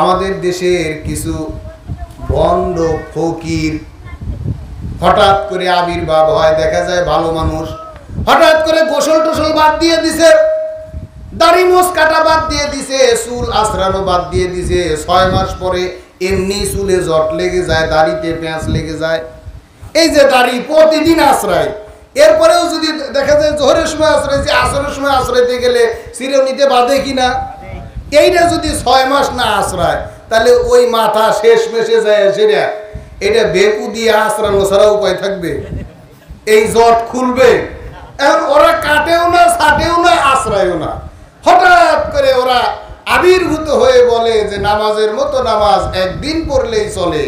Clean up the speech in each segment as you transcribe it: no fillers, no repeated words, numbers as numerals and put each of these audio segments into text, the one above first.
আমাদের দেশের কিছু ভণ্ড ফকির হঠাৎ করে আবির্ভাব হয়, দেখা যায় ভালো মানুষ হঠাৎ করে গোসল টোসল বাদ দিয়ে দিছে, দাড়ি মোছ কাটা বাদ দিয়ে দিছে, চুল আঁচড়ানো বাদ দিয়ে দিছে। 6 মাস পরে এমনি চুলে জট লেগে যায়, দাড়িতে পেঁচ লেগে যায়। এই যে দাড়ি প্রতিদিন আশ্রয়, এরপরেও যদি দেখা যায় জোহরের সময় আশ্রয়ছে, আসরের সময় আশ্রয়তে গেলে চিরুনিতে বাঁধে কিনা, এইটা যদি 6 মাস না আশ্রয়, তাহলে ওই মাথা শেষ মেশে যায় সেটা, এটা বেকু দিয়ে আশ্রানো ছাড়া উপায় থাকবে? এই জট খুলবে? এখন ওরা কাটেও না, ছাটেও না, আশ্রয়ও না। হঠাৎ করে ওরা আবির্ভূত হয়ে বলে যে নামাজের মতো নামাজ একদিন পড়লেই চলে,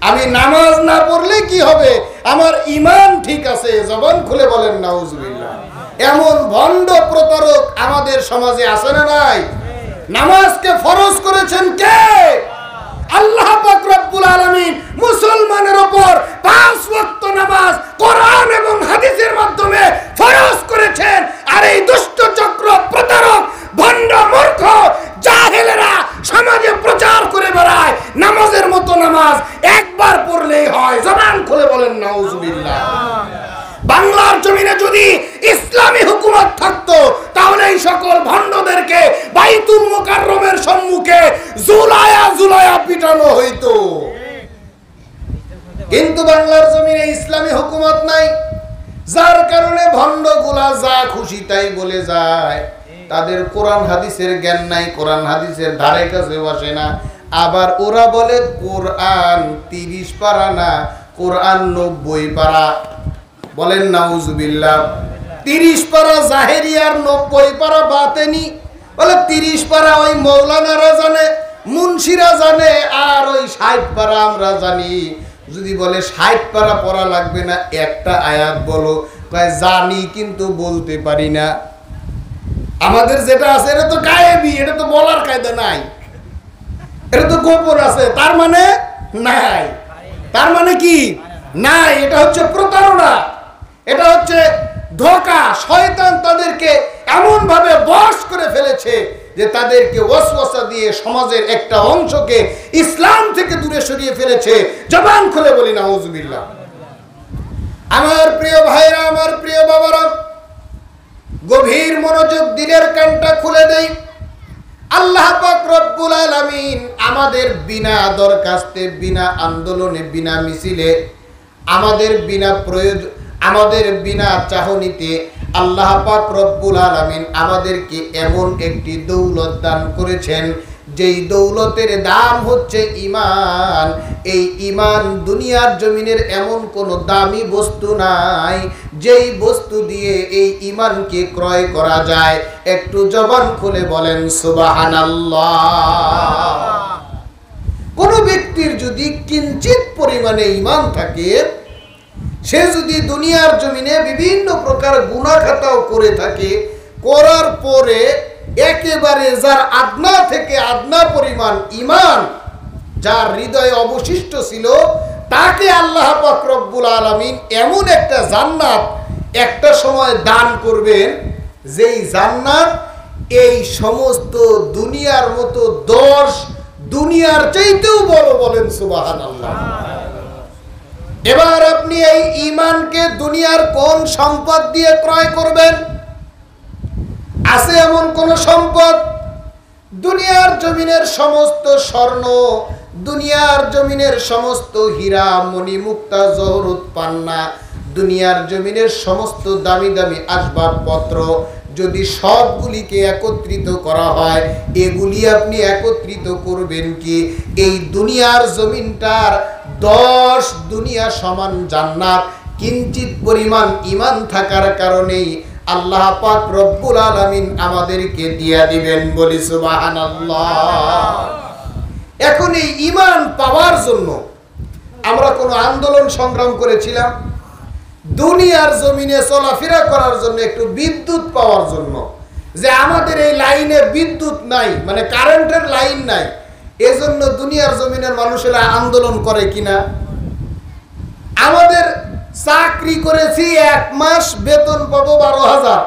আমি নামাজ না পড়লে কি হবে, আমার ঈমান ঠিক আছে। জবান খুলে বলেন নাউজুবিল্লাহ। এমন ভণ্ড প্রতারক আমাদের সমাজে আছে না নাই? নামাজকে ফরজ করেছেন কে? আল্লাহ পাক রব্বুল আলামিন মুসলমানের উপর 5 ওয়াক্ত নামাজ কোরআন এবং হাদিসের মাধ্যমে ফরজ করেছেন। আর এই দুষ্ট চক্র প্রতারক ভণ্ড মূর্খ জাহেলেরা সমাজে প্রচার করে বেড়ায় নামাজের মতো নামাজ একবার পড়লেই হয়। জবান খুলে বলেন নাউজুবিল্লাহ। বাংলার জমিনে যদি ইসলামী হুকুমত থাকতো তাহলে এই সকল ভণ্ডদেরকে বাইতুল মুকাররমের সম্মুখে জুলায়া পিটানো হইতো। কিন্তু বাংলার জমিনে ইসলামী হুকুমত নাই, যার কারণে ভণ্ডগুলা যা খুশি তাই বলে যায়। তাদের কোরআন হাদিসের জ্ঞান নাই, কোরআন হাদিসের ধারে কাছে বসে না। আবার ওরা বলে কোরআন 30 পারা না, কোরআন 90 পারা। বলেন নাউজুবিল্লাহ। 30 পারা জাহেরিয়ার, 90 পারা বাতেনি। বলে 30 পারা ওই মৌলানারা জানে, মুন্সিরা জানে, আর ওই 60 পারা আমরা জানি। যদি বলে 60 পারা পড়া লাগবে না, একটা আয়াত বলো, কয় জানি কিন্তু বলতে পারি না। আমাদের যেটা আছে এটা তো গায়েবী, এটা তো বলার কায়দা নাই, এটা তো গোপন আছে, তার মানে নাই। তার মানে কি নাই? এটা হচ্ছে প্রতারণা, এটা হচ্ছে ধোঁকা। শয়তান তাদেরকে এমন ভাবে বশ করে ফেলেছে যে তাদেরকে ওয়াসওয়াসা দিয়ে সমাজের একটা অংশকে ইসলাম থেকে দূরে সরিয়ে ফেলেছে। জবান খুলে বলি নাউজুবিল্লাহ। আমার প্রিয় ভাইরা, আমার প্রিয় বাবারা, গভীর মনোযোগ, দিলের কানটা খুলে দেই। আল্লাহ পাক রব্বুল আলামিন আমাদের বিনা দরখাস্তে, বিনা আন্দোলনে, বিনা মিছিলে, আমাদের বিনা প্রয়োজন, আমাদের বিনা চাহনিতে আল্লাহ পাক রব্বুল আলামিন আমাদেরকে এমন একটি দৌলত দান করেছেন যেই দৌলতের দাম হচ্ছে ঈমান। এই ঈমান দুনিয়ার জমিনের এমন কোনো দামি বস্তু নাই যেই বস্তু দিয়ে এই ঈমানকে ক্রয় করা যায়। একটু জবান খুলে বলেন সুবহানাল্লাহ। কোন ব্যক্তির যদি কিঞ্চিত পরিমাণে ঈমান থাকে, সে যদি দুনিয়ার জমিনে বিভিন্ন প্রকার গুনাহ খাতাও করে থাকে, করার পরে একেবারে যার আদনা থেকে আদনা পরিমাণ ঈমান যার হৃদয়ে অবশিষ্ট ছিল, তাকে আল্লাহ পাক রব্বুল আলামিন এমন একটা জান্নাত একটা সময় দান করবেন, যেই জান্নাত এই সমস্ত দুনিয়ার মতো 10 দুনিয়ার চাইতেও বড়। বলেন সুবহানাল্লাহ। এবার আপনি এই ঈমানকে দুনিয়ার কোন সম্পদ দিয়ে ক্রয় করবেন? আছে এমন কোন সম্পদ? দুনিয়ার জমিনের সমস্ত স্বর্ণ, দুনিয়ার জমিনের সমস্ত হীরা মণি মুক্তা জহরত পান্না, দুনিয়ার জমিনের সমস্ত দামি দামি আসবাবপত্র যদি সবগুলিকে একত্রিত করা হয়, এগুলি আপনি একত্রিত করবেন কি এই দুনিয়ার জমিনটার 10 দুনিয়া সমান জান্নাত? কিঞ্চিত পরিমাণ ঈমান থাকার কারণেই আল্লাহ পাক রব্বুল আলামিন আমাদেরকে দিয়া দিবেন। বলি সুবহানাল্লাহ। এখন এই ঈমান পাওয়ার জন্য আমরা কোনো আন্দোলন সংগ্রাম করেছিলাম, দুনিয়ার জমিনে চলাফেরা করার জন্য, একটু বিদ্যুৎ পাওয়ার জন্য। যে আমাদের এই লাইনে বিদ্যুৎ নাই, মানে কারেন্টের লাইন নাই, এজন্য দুনিয়ার জমিনের মানুষেরা আন্দোলন করে কিনা? আমাদের চাকরি করেছি 1 মাস, বেতন পাবো 12,000,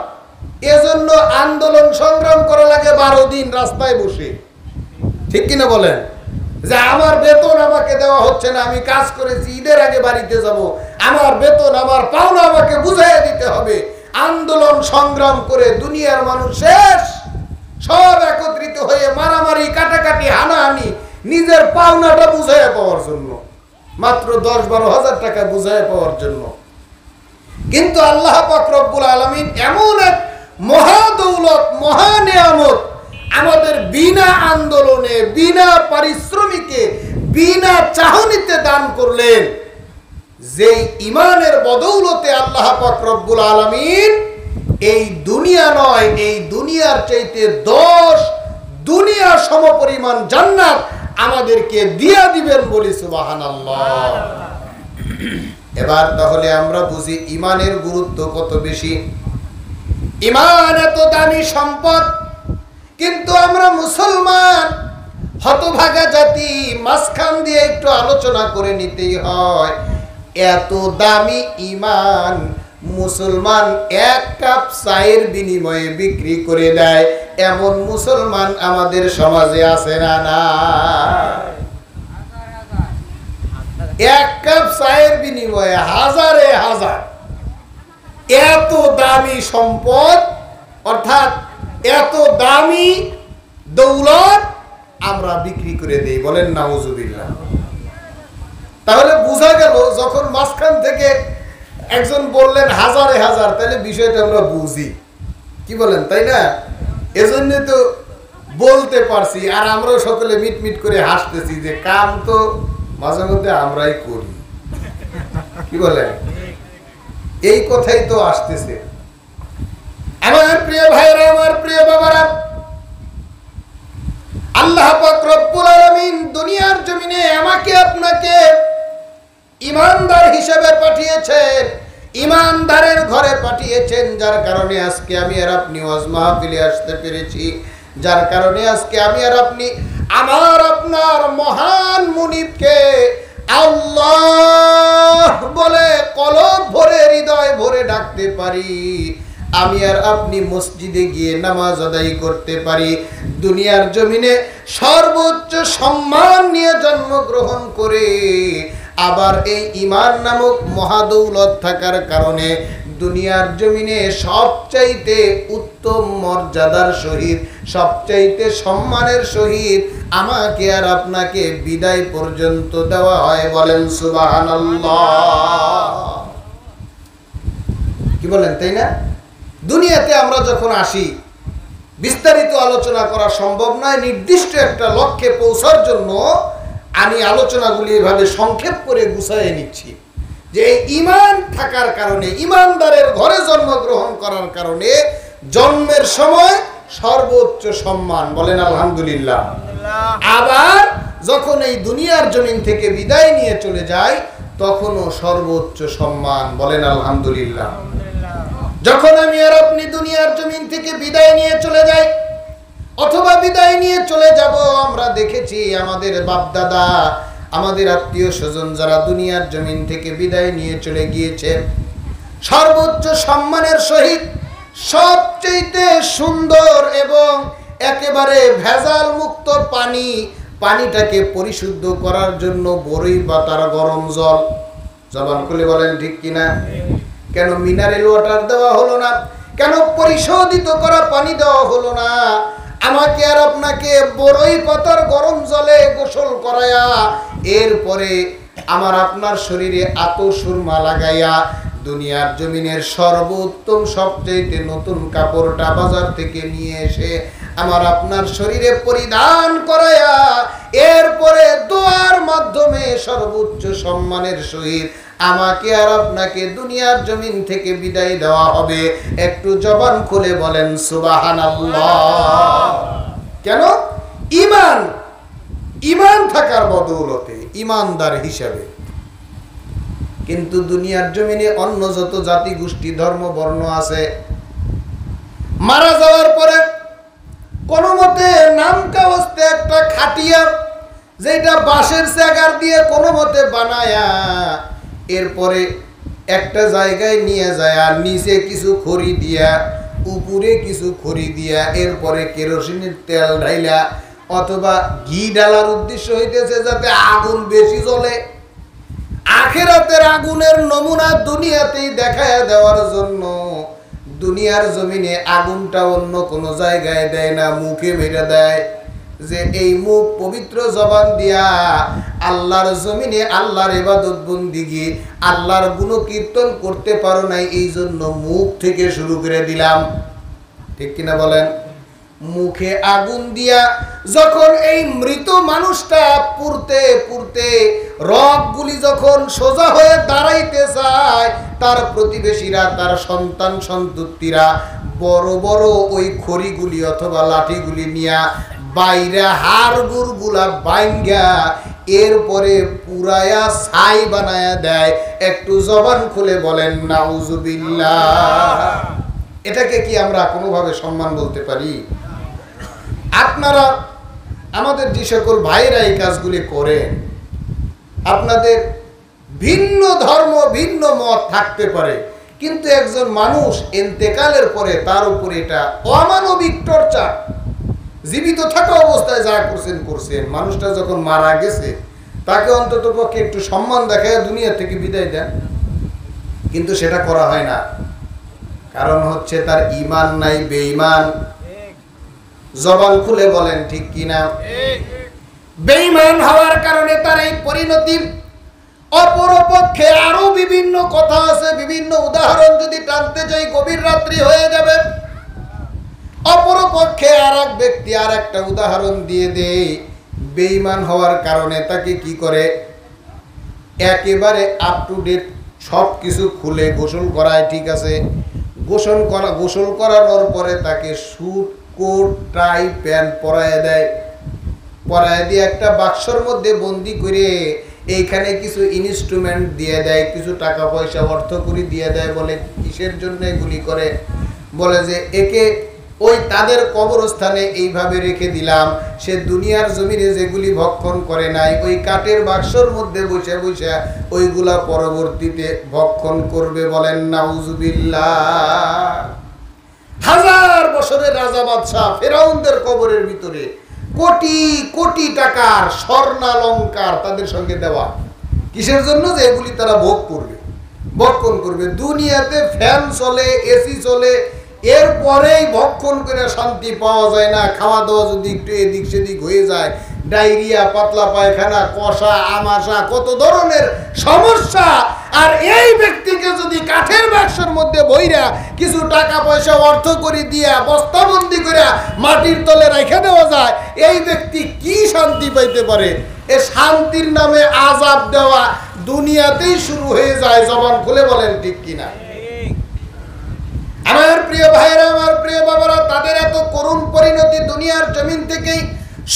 এজন্য আন্দোলন সংগ্রাম করা লাগে 12 দিন রাস্তায় বসে। ঠিক কিনা বলেন? যে আমার বেতন আমাকে দেওয়া হচ্ছে না, আমি কাজ করেছি, ঈদের আগে বাড়িতে যাব, আমার বেতন আমার পাওনা আমাকে বুঝাইয়া দিতে হবে। আন্দোলন সংগ্রাম করে দুনিয়ার মানুষ শেষ, সব একত্রিত হয়ে মারামারি কাটাকাটি হানাহানি নিজের পাওনাটা বুঝাইয়া পাওয়ার জন্য, মাত্র 10-12 হাজার টাকা বুঝাইয়া পাওয়ার জন্য। কিন্তু আল্লাহ পাক রব্বুল আলামিন এমন এক মহা দৌলত, মহা নিয়ামত আমাদের বিনা আন্দোলনে, বিনা পারিশ্রমিকে, বিনা চাহনিতে দান করলেন, যেই ইমানের বদৌলতে আল্লাহ পাক রব্বুল আলামিন এই দুনিয়া নয়, এই দুনিয়ার চাইতে 10 দুনিয়া সমপরিমাণ জান্নাত আমাদেরকে দিয়া দিবেন, বলি সুবহানাল্লাহ। এবার তাহলে আমরা বুঝি ইমানের গুরুত্ব কত বেশি। ইমান এত দামি সম্পদ, কিন্তু আমরা মুসলমান হতভাগা জাতি, মাঝখান দিয়ে একটু আলোচনা করে নিতেই হয়। এত দামি ইমান মুসলমান 1 কাপ চায়ের বিনিময়ে বিক্রি করে দেয়, এমন মুসলমান আমাদের সমাজে আছে না? না, 1 কাপ চায়ের বিনিময়ে হাজারে হাজার। এত দামি সম্পদ, অর্থাৎ এত দামি দৌলত আমরা বিক্রি করে দেই, বলেন নাউজুবিল্লাহ। তাহলে বোঝা গেল, যখন মাঝখান থেকে একজন বললেন হাজারে হাজার, তাহলে বিষয়টা আমরা বুঝি, কি বলেন, তাই না? এজন্য তো বলতে পারছি, আর আমরাও সকলে মিটমিট করে হাসতেছি যে কাম তো মাঝে মধ্যে আমরাই করি, কি বলেন? এই কথাই তো আসতেছে। আমার প্রিয় ভাইরা, আমার প্রিয় বাবারা, আল্লাহ পাক রব্বুল আলামিন দুনিয়ার জমিনে আমাকে আপনাকে ইমানদার হিসেবে পাঠিয়েছেন, ইমানদারের ঘরে পাঠিয়েছেন, যার কারণে আজকে আমি আর আপনি ওয়াজ মাহফিলে আসতে পেরেছি, যার কারণে আজকে আমি আর আপনি আমার আপনার মহান মুনিবকে আল্লাহ বলে কলব ভরে, হৃদয় ভরে ডাকতে পারি, আমি আর আপনি মসজিদে গিয়ে নামাজ আদায় করতে পারি, দুনিয়ার জমিনে সর্বোচ্চ সম্মান নিয়ে জন্মগ্রহণ করে, আবার এই ঈমান নামক মহাদৌলত থাকার কারণে দুনিয়ার জমিনে সবচাইতে উত্তম মর্যাদার সহিত, সবচাইতে সম্মানের সহিত আমাকে আর আপনাকে বিদায় পর্যন্ত দেওয়া হয়, বলেন সুবহানাল্লাহ। কি বলেন, তাই না? দুনিয়াতে আমরা যখন আসি, বিস্তারিত আলোচনা করা সম্ভব নয়, নির্দিষ্ট একটা লক্ষ্যে পৌঁছার জন্য আমি আলোচনাগুলি এভাবে সংক্ষেপ করে গুছাইয়ে নিচ্ছি, যে ঈমান থাকার কারণে, ঈমানদারের ঘরে জন্মগ্রহণ করার কারণে জন্মের সময় সর্বোচ্চ সম্মান, বলেন আলহামদুলিল্লাহ। আবার যখন এই দুনিয়ার জমিন থেকে বিদায় নিয়ে চলে যায়, তখনও সর্বোচ্চ সম্মান, বলেন আলহামদুলিল্লাহ। যখন আমি আর আপনি দুনিয়ার জমিন থেকে বিদায় নিয়ে চলে যাই, অথবা বিদায় নিয়ে চলে যাব, আমরা দেখেছি আমাদের বাপদাদা, আমাদের আত্মীয় স্বজন যারা দুনিয়ার জমিন থেকে বিদায় নিয়ে চলে গিয়েছে, সর্বোচ্চ সম্মানের সহিত সবচেয়ে সুন্দর এবং একেবারে ভেজাল মুক্ত পানিটাকে পরিশুদ্ধ করার জন্য বরই পাতার গরম জল, জবান খুলে বলেন ঠিক কিনা? কেন মিনারেল ওয়াটার দেওয়া হলো না? কেন পরিশোধিত করা পানি দেওয়া হলো না? আমাকে আর আপনাকে বরই পাতার গরম জলে গোসল করায়া, এরপরে আমার আপনার শরীরে আতর সুরমা লাগাইয়া, দুনিয়ার জমিনের সর্বোত্তম সবচেয়ে নতুন কাপড়টা বাজার থেকে নিয়ে এসে আমার আপনার শরীরে পরিধান করায়া, এরপরে দোয়ার মাধ্যমে সর্বোচ্চ সম্মানের সহিত আমাকে আর আপনাকে দুনিয়ার জমিন থেকে বিদায় দেওয়া হবে। একটু জবান খুলে বলেন সুবহানাল্লাহ। কেন? ঈমান থাকার বদৌলতে, ঈমানদার হিসাবে। কিন্তু দুনিয়ার জমিনে অন্য যত জাতি গোষ্ঠী ধর্ম বর্ণ আছে, মারা যাওয়ার পরে কোনো মতে নাম কাওয়াস্তে একটা খাটিয়া, যেটা বাঁশের চাগার দিয়ে কোনো মতে বানায়া, এরপরে একটা জায়গায় নিয়ে যায়, আর নিচে কিছু খড়ি দিয়া, উপরে কিছু খড়ি দিয়া, এরপরে কেরোসিনের তেল ঢাইলা অথবা ঘি ঢালার উদ্দেশ্য হইতেছে যাতে আগুন বেশি জ্বলে। আখিরাতের আগুনের নমুনা দুনিয়াতেই দেখায়া দেওয়ার জন্য দুনিয়ার জমিনে আগুনটা অন্য কোনো জায়গায় দেয় না, মুখে মেরে দেয়। যে এই মুখ পবিত্র জবান দিয়া আল্লাহর জমিনে আল্লাহর ইবাদত বন্দিগি, আল্লাহর গুণকীর্তন করতে পারো নাই, এই জন্য মুখ থেকে শুরু করে দিলাম। ঠিক কিনা বলেন? মুখে আগুন দিয়া যখন এই মৃত মানুষটা পুড়তে পুড়তে রগগুলি যখন সোজা হয়ে দাঁড়াইতে চায়, তার প্রতিবেশীরা, তার সন্তান সন্ততিরা বড় বড় ওই খড়িগুলি অথবা লাঠিগুলি নিয়া বাইরে হাড়গুড় গুলা বাইঙ্গা এরপরে পুরায়া ছাই বানায়া দেয়। একটু জবান খুলে বলেন নাউজুবিল্লাহ। এটাকে কি আমরা কোনোভাবে সম্মান বলতে পারি? আপনারা আমাদের যে সকল ভাইরা এই কাজগুলি করেন, আপনাদের ভিন্ন ধর্ম ভিন্ন মত থাকতে পারে, কিন্তু একজন মানুষ ইন্তেকালের পরে তার উপরে এটা অমানবিক টর্চার। জীবিত থাকা অবস্থায় যা করছেন করছেন, মানুষটা যখন মারা গেছে তাকে অন্তত পক্ষে একটু সম্মান দেখায় দুনিয়া থেকে বিদায় দেন, কিন্তু সেটা করা হয় না। কারণ হচ্ছে তার ঈমান নাই, বেঈমান। জবান খুলে বলেন ঠিক কিনা? বেঈমান হওয়ার কারণে তার এই পরিণতি। অপরপক্ষে আরো বিভিন্ন কথা আছে, বিভিন্ন উদাহরণ যদি টানতে যাই গভীর রাত্রি হয়ে যাবে। অপরপক্ষে আর এক ব্যক্তি আর একটা উদাহরণ দিয়ে দেয়, বেঈমান হওয়ার কারণে তাকে কি করে, একেবারে আপ টু ডেট সব কিছু খুলে গোসল করায়। ঠিক আছে, গোসল করানোর পরে তাকে স্যুট কোট টাই প্যান্ট পরায় দেয়, পরায় দিয়ে একটা বাক্সর মধ্যে বন্দি করে এইখানে কিছু ইনস্ট্রুমেন্ট দিয়ে দেয়, কিছু টাকা পয়সা অর্থকড়ি দিয়ে দেয়। বলে কিসের জন্য এগুলি করে? বলে যে একে ওই তাদের কবরস্থানে এইভাবে রেখে দিলাম, সে দুনিয়ার জমিনে যেগুলি ভক্ষণ করে নাই ওই কাঠের বাক্সর মধ্যে বসে বসে ওইগুলা পরবর্তীতে ভক্ষণ করবে। বলেন নাউজুবিল্লাহ। হাজার বছরের রাজা বাদশাহ ফেরাউনদের কবরের ভিতরে কোটি কোটি টাকার স্বর্ণালংকার তাদের সঙ্গে দেওয়া, কিসের জন্য? যে এগুলি তারা ভোগ করবে, ভক্ষণ করবে। দুনিয়াতে ফ্যান চলে, এসি চলে, এরপরেই ভক্ষণ করে শান্তি পাওয়া যায় না। খাওয়া দাওয়া যদি একটু এদিক সেদিক হয়ে যায়, ডায়রিয়া, পাতলা পায়খানা, কষা, আমাশা, কত ধরনের সমস্যা। আর এই ব্যক্তিকে যদি কাঠের বাক্সের মধ্যে বইরা কিছু টাকা পয়সা অর্থ করে দিয়া বস্তাবন্দি করে মাটির তলে রেখে দেওয়া যায়, এই ব্যক্তি কি শান্তি পাইতে পারে? এ শান্তির নামে আযাব দেওয়া দুনিয়াতেই শুরু হয়ে যায়। জবান খুলে বলেন ঠিক কিনা? আমার প্রিয় ভাইরা, আমার প্রিয় বাবারা, তাদের এত করুণ পরিণতি দুনিয়ার জমিন থেকেই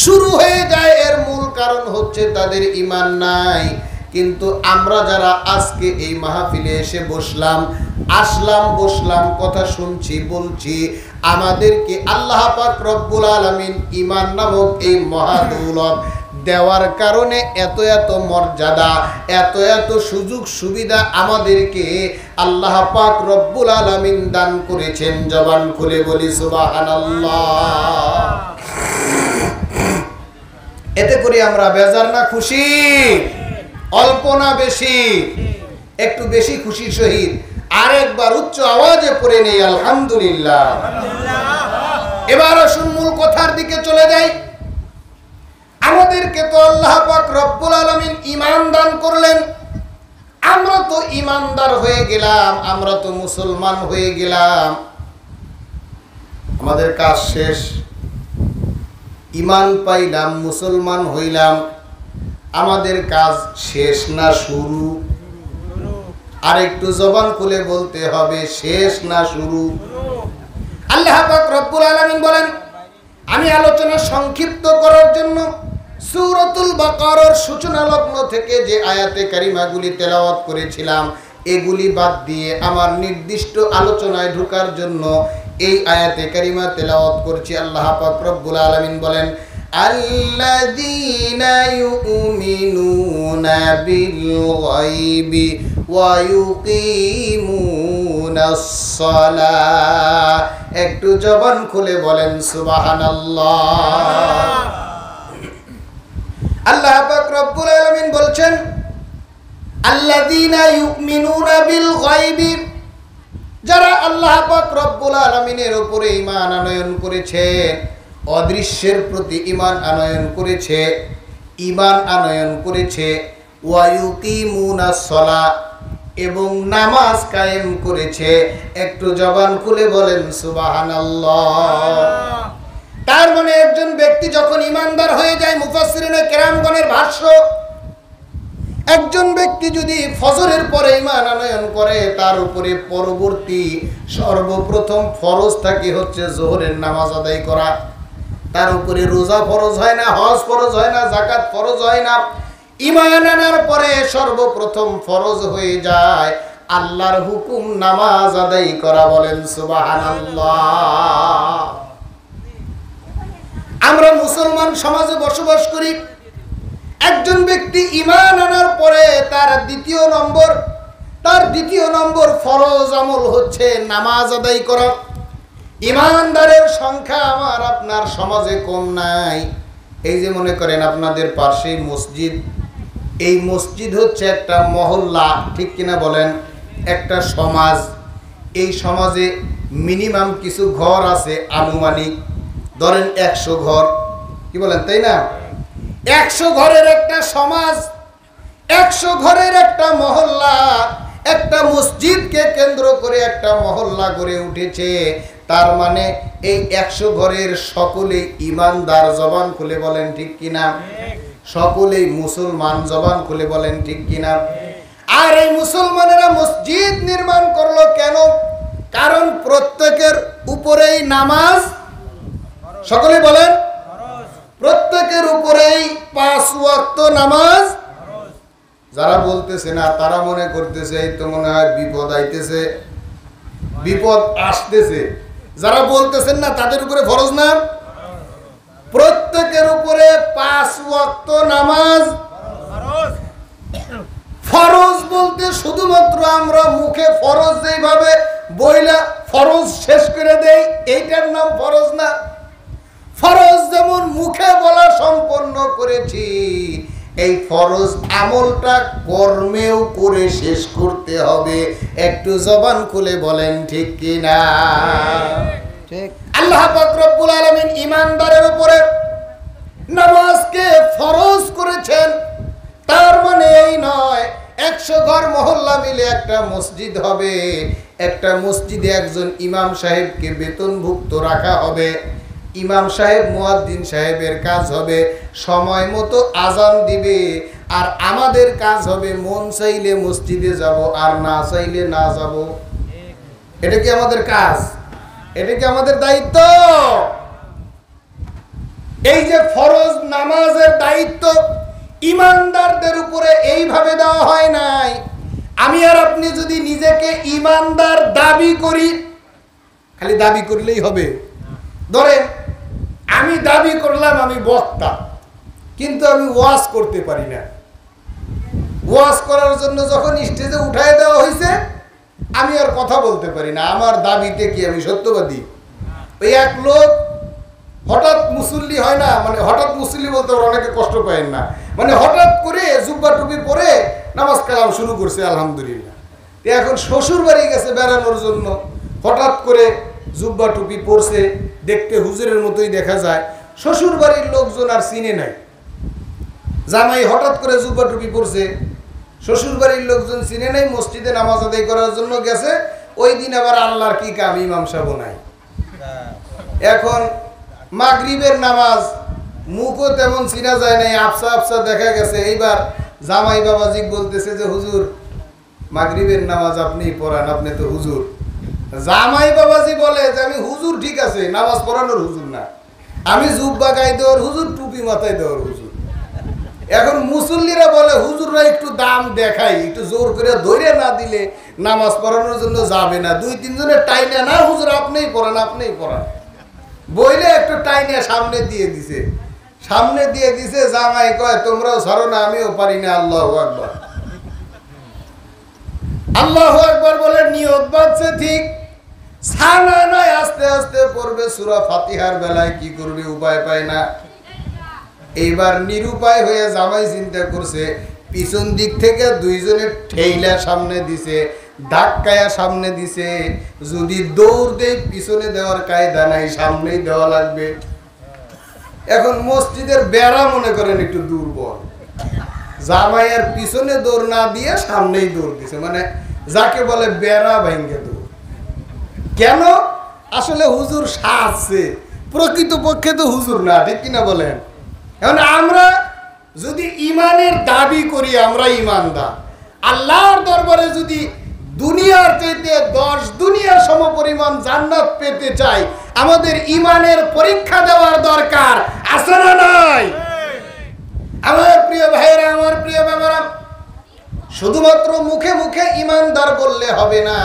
শুরু হয়ে যায়। এর মূল কারণ হচ্ছে তাদের ঈমান নাই। কিন্তু আমরা যারা আজকে এই মাহফিলে এসে বসলাম, কথা শুনছি, বলছি, আমাদেরকে আল্লাহ পাক রব্বুল আলামিন ঈমান নামক এই মহাদৌলত দেওয়ার কারণে এত এত মর্যাদা, এত এত সুযোগ সুবিধা আমাদেরকে আল্লাহ পাক রব্বুল আলামিন দান করেছেন। জবান খুলে বলি সুবহানাল্লাহ। এতে করে আমরা বেজার না খুশি? অল্প না বেশি? একটু বেশি খুশির সহিত আরেকবার উচ্চ আওয়াজে পড়ে নেই আলহামদুলিল্লাহ। এবার আসুন মূল কথার দিকে চলে যাই। আমাদেরকে তো আল্লাহ পাক রব্বুল আলামিন ঈমান দান করলেন, আমরা তো ঈমানদার হয়ে গেলাম, আমরা তো মুসলমান হয়ে গেলাম, আমাদের কাজ শেষ। ঈমান পাইলাম, মুসলমান হইলাম, আমাদের কাজ শেষ না শুরু? আর একটু জবান খুলে বলতে হবে, শেষ না শুরু? আল্লাহ পাক রব্বুল আলামিন বলেন, আমি আলোচনা সংক্ষিপ্ত করার জন্য সূরাতুল বাকারার সূচনা লগ্ন থেকে যে আয়াতে কারিমাগুলি তেলাওয়াত করেছিলাম এগুলি বাদ দিয়ে আমার নির্দিষ্ট আলোচনায় ঢোকার জন্য এই আয়াতে কারিমা তেলাওয়াত করছি। আল্লাহ পাক রব্বুল আলামিন বলেন, আল্লাযীনা ইউমিনুনা বিল গায়বি ওয়া ইউকিমুনাস সালাহ। একটু জবান খুলে বলেন সুবহানাল্লাহ। আল্লাহ পাক রব্বুল আলামিন বলছেন আল্লাযীনা ইউমিনুনা বিল গায়বি, যারা আল্লাহ পাক রব্বুল আলামিনের উপরে ঈমান আনয়ন করেছে, অদৃশ্যের প্রতি ঈমান আনয়ন করেছে, ঈমান আনয়ন করেছে, ওয়া ইউকিমুনাস সালাহ, এবং নামাজ কায়েম করেছে। একটু জবান খুলে বলেন সুবহানাল্লাহ। তার মানে একজন ব্যক্তি যখন ঈমানদার হয়ে যায়, মুফাসসিরিনে কেরামগণের ভাষ্য, একজন ব্যক্তি যদি ফজরের পরে ঈমান আনয়ন করে, তার উপরে পরবর্তী সর্বপ্রথম ফরজ থাকে হচ্ছে যোহরের নামাজ আদায় করা। তার উপরে রোজা ফরজ হয় না, হজ ফরজ হয় না, যাকাত ফরজ হয় না। ঈমান আনার পরে সর্বপ্রথম ফরজ হয়ে যায় আল্লাহর হুকুম নামাজ আদায় করা। বলেন সুবহানাল্লাহ। আমরা মুসলমান সমাজে বসবাস করি। একজন ব্যক্তি ঈমান আনার পরে তার দ্বিতীয় নম্বর ফরজ আমল হচ্ছে নামাজ আদায় করা। ঈমানদারের সংখ্যা আমার আপনার সমাজে কম নাই। এই যে মনে করেন আপনাদের পাশেই মসজিদ, এই মসজিদ হচ্ছে একটা মহল্লা, ঠিক কিনা বলেন, একটা সমাজ। এই সমাজে মিনিমাম কিছু ঘর আছে, আনুমানিক ধরেন 100 ঘর, কি বলেন তাই না? 100 ঘরের একটা সমাজ, 100 ঘরের একটা মহল্লা, একটা মসজিদকে কেন্দ্র করে একটা মহল্লা গড়ে উঠেছে। তার মানে এই 100 ঘরের সকলেই ঈমানদার। জবান খুলে বলেন ঠিক কিনা? সকলেই মুসলমান। জবান খুলে বলেন ঠিক কিনা? আর এই মুসলমানেরা মসজিদ নির্মাণ করলো কেন? কারণ প্রত্যেকের উপরেই নামাজ, সকলে বলেন, প্রত্যেকের উপরেই 5 ওয়াক্ত নামাজ। যারা বলতেছে না তারা মনে করতেছে এই তো মনে হয় বিপদ আইতেছে, বিপদ আসতেছে। যারা বলতেছেন না তাদের উপরে ফরজ না? প্রত্যেকের উপরে 5 ওয়াক্ত নামাজ ফরজ। বলতে শুধুমাত্র আমরা মুখে ফরজ যেভাবে বইলা ফরজ শেষ করে দেই, এইটার নাম ফরজ না। ফরজ যেমন মুখে বলা সম্পন্ন করেছি, এই ফরজ আমলটা কর্মেও করে শেষ করতে হবে। একটু জবান খুলে বলেন ঠিক কিনা? ঠিক। আল্লাহ পাক রব্বুল আলামিন ঈমানদারের উপরে নামাজকে ফরজ করেছেন। তার মানে এই নয় 100 ঘর মহল্লা মিলে একটা মসজিদ হবে, একটা মসজিদে একজন ইমাম সাহেবকে বেতনভুক্ত রাখা হবে। ইমাম সাহেব মুয়াজ্জিন সাহেবের কাজ হবে সময় মতো আজান দিবে, আর আমাদের কাজ হবে মন চাইলে মসজিদে যাব আর না চাইলে না যাব। এটা কি আমাদের কাজ? এটা কি আমাদের দায়িত্ব? এই যে ফরজ নামাজের দায়িত্ব ঈমানদারদের উপরে এইভাবে দেওয়া হয় নাই। আমি আর আপনি যদি নিজেকে ঈমানদার দাবি করি, খালি দাবি করলেই হবে। ধরেন আমি দাবি করলাম আমি বক্তা, কিন্তু আমি ওয়াজ করতে পারি না। ওয়াজ করার জন্য যখন স্টেজে উঠায় দেওয়া হয়েছে, আমি আর কথা বলতে পারি না। আমার দাবিতে কি আমি সত্যবাদী? ওই এক লোক হঠাৎ মুসল্লি হয় না, মানে হঠাৎ মুসল্লি বলতে অনেকে কষ্ট পায় না, মানে হঠাৎ করে জুব্বা টুপি পরে নামাজ কালাম শুরু করছে, আলহামদুলিল্লাহ। এখন শ্বশুর বাড়ি গেছে বেড়ানোর জন্য, হঠাৎ করে জুব্বা টুপি পরছে, দেখতে হুজুরের মতোই দেখা যায়। শ্বশুর বাড়ির লোকজন আর চিনে নাই। জামাই হঠাৎ করে জুব্বা টুপি পরছে, শ্বশুর বাড়ির লোকজন চিনে নাই, মসজিদে নামাজ আদায় করার জন্য গেছে। ওই দিন আবার আল্লাহর কি কাম, ইমাম সাহেব নাই। এখন মাগরিবের নামাজ, মুখও তেমন চিনা যায় নাই, আফসা আফসা দেখা গেছে। এইবার জামাই বাবাজি বলতেছে যে হুজুর মাগরিবের নামাজ আপনি পড়ান, আপনি তো হুজুর। জামাই বাবাজি বলে যে আমি হুজুর ঠিক আছে, নামাজ পড়ানোর হুজুর না, আমি জুব্বা গায়ে দেওয়ার হুজুর, টুপি মাথায় দেওয়ার হুজুর। এখন মুসল্লিরা বলে হুজুররা একটু দাম দেখাই, একটু জোর করে ধরে না দিলে নামাজ পড়ানোর জন্য যাবে না। 2-3 জনের টাইনে না হুজুর আপনিই পড়ান, আপনিই পড়ান বইলে একটু টাইনে সামনে দিয়ে দিছে। সামনে দিয়ে দিছে, জামাই কয় তোমরাও ছাড়ো না, আমিও পারি না। আল্লাহু আকবার, আল্লাহু আকবার বলে নিয়ত বাঁধছে ঠিক, ছানা নয় আস্তে আস্তে পড়বে সূরা ফাতিহার বেলায় কি করবে উপায় পায় না। এইবার নিরুপায় হয়ে জামাই চিন্তা করছে, পিছন দিক থেকে দুইজনে ঠেইলা সামনে দিছে, ধাক্কায়া সামনে দিছে, যদি দৌড় দেয় পিছনে দেওয়ার কায়দা নাই, সামনেই দেওয়া লাগবে। এখন মসজিদের বেড়া মনে করেন একটু দুর্বল, জামাইয়ের পিছনে দৌড় না দিয়ে সামনেই দৌড় দিছে, মানে যাকে বলে বেড়া ভেঙ্গে দৌড়। কেন? আসলে হুজুর সাজছে, প্রকৃতপক্ষে তো হুজুর না, ঠিক কিনা বলেন? এখন আমরা যদি ইমানের দাবি করি আমরা ইমানদার, আল্লাহর দরবারে যদি দুনিয়ার চাইতে 10 দুনিয়ার সমপরিমাণ জান্নাত পেতে চাই, আমাদের ইমানের পরীক্ষা দেওয়ার দরকার আছে না নাই? আমার প্রিয় ভাইরা, আমার প্রিয় বাবারা, শুধুমাত্র মুখে মুখে ইমানদার বললে হবে না,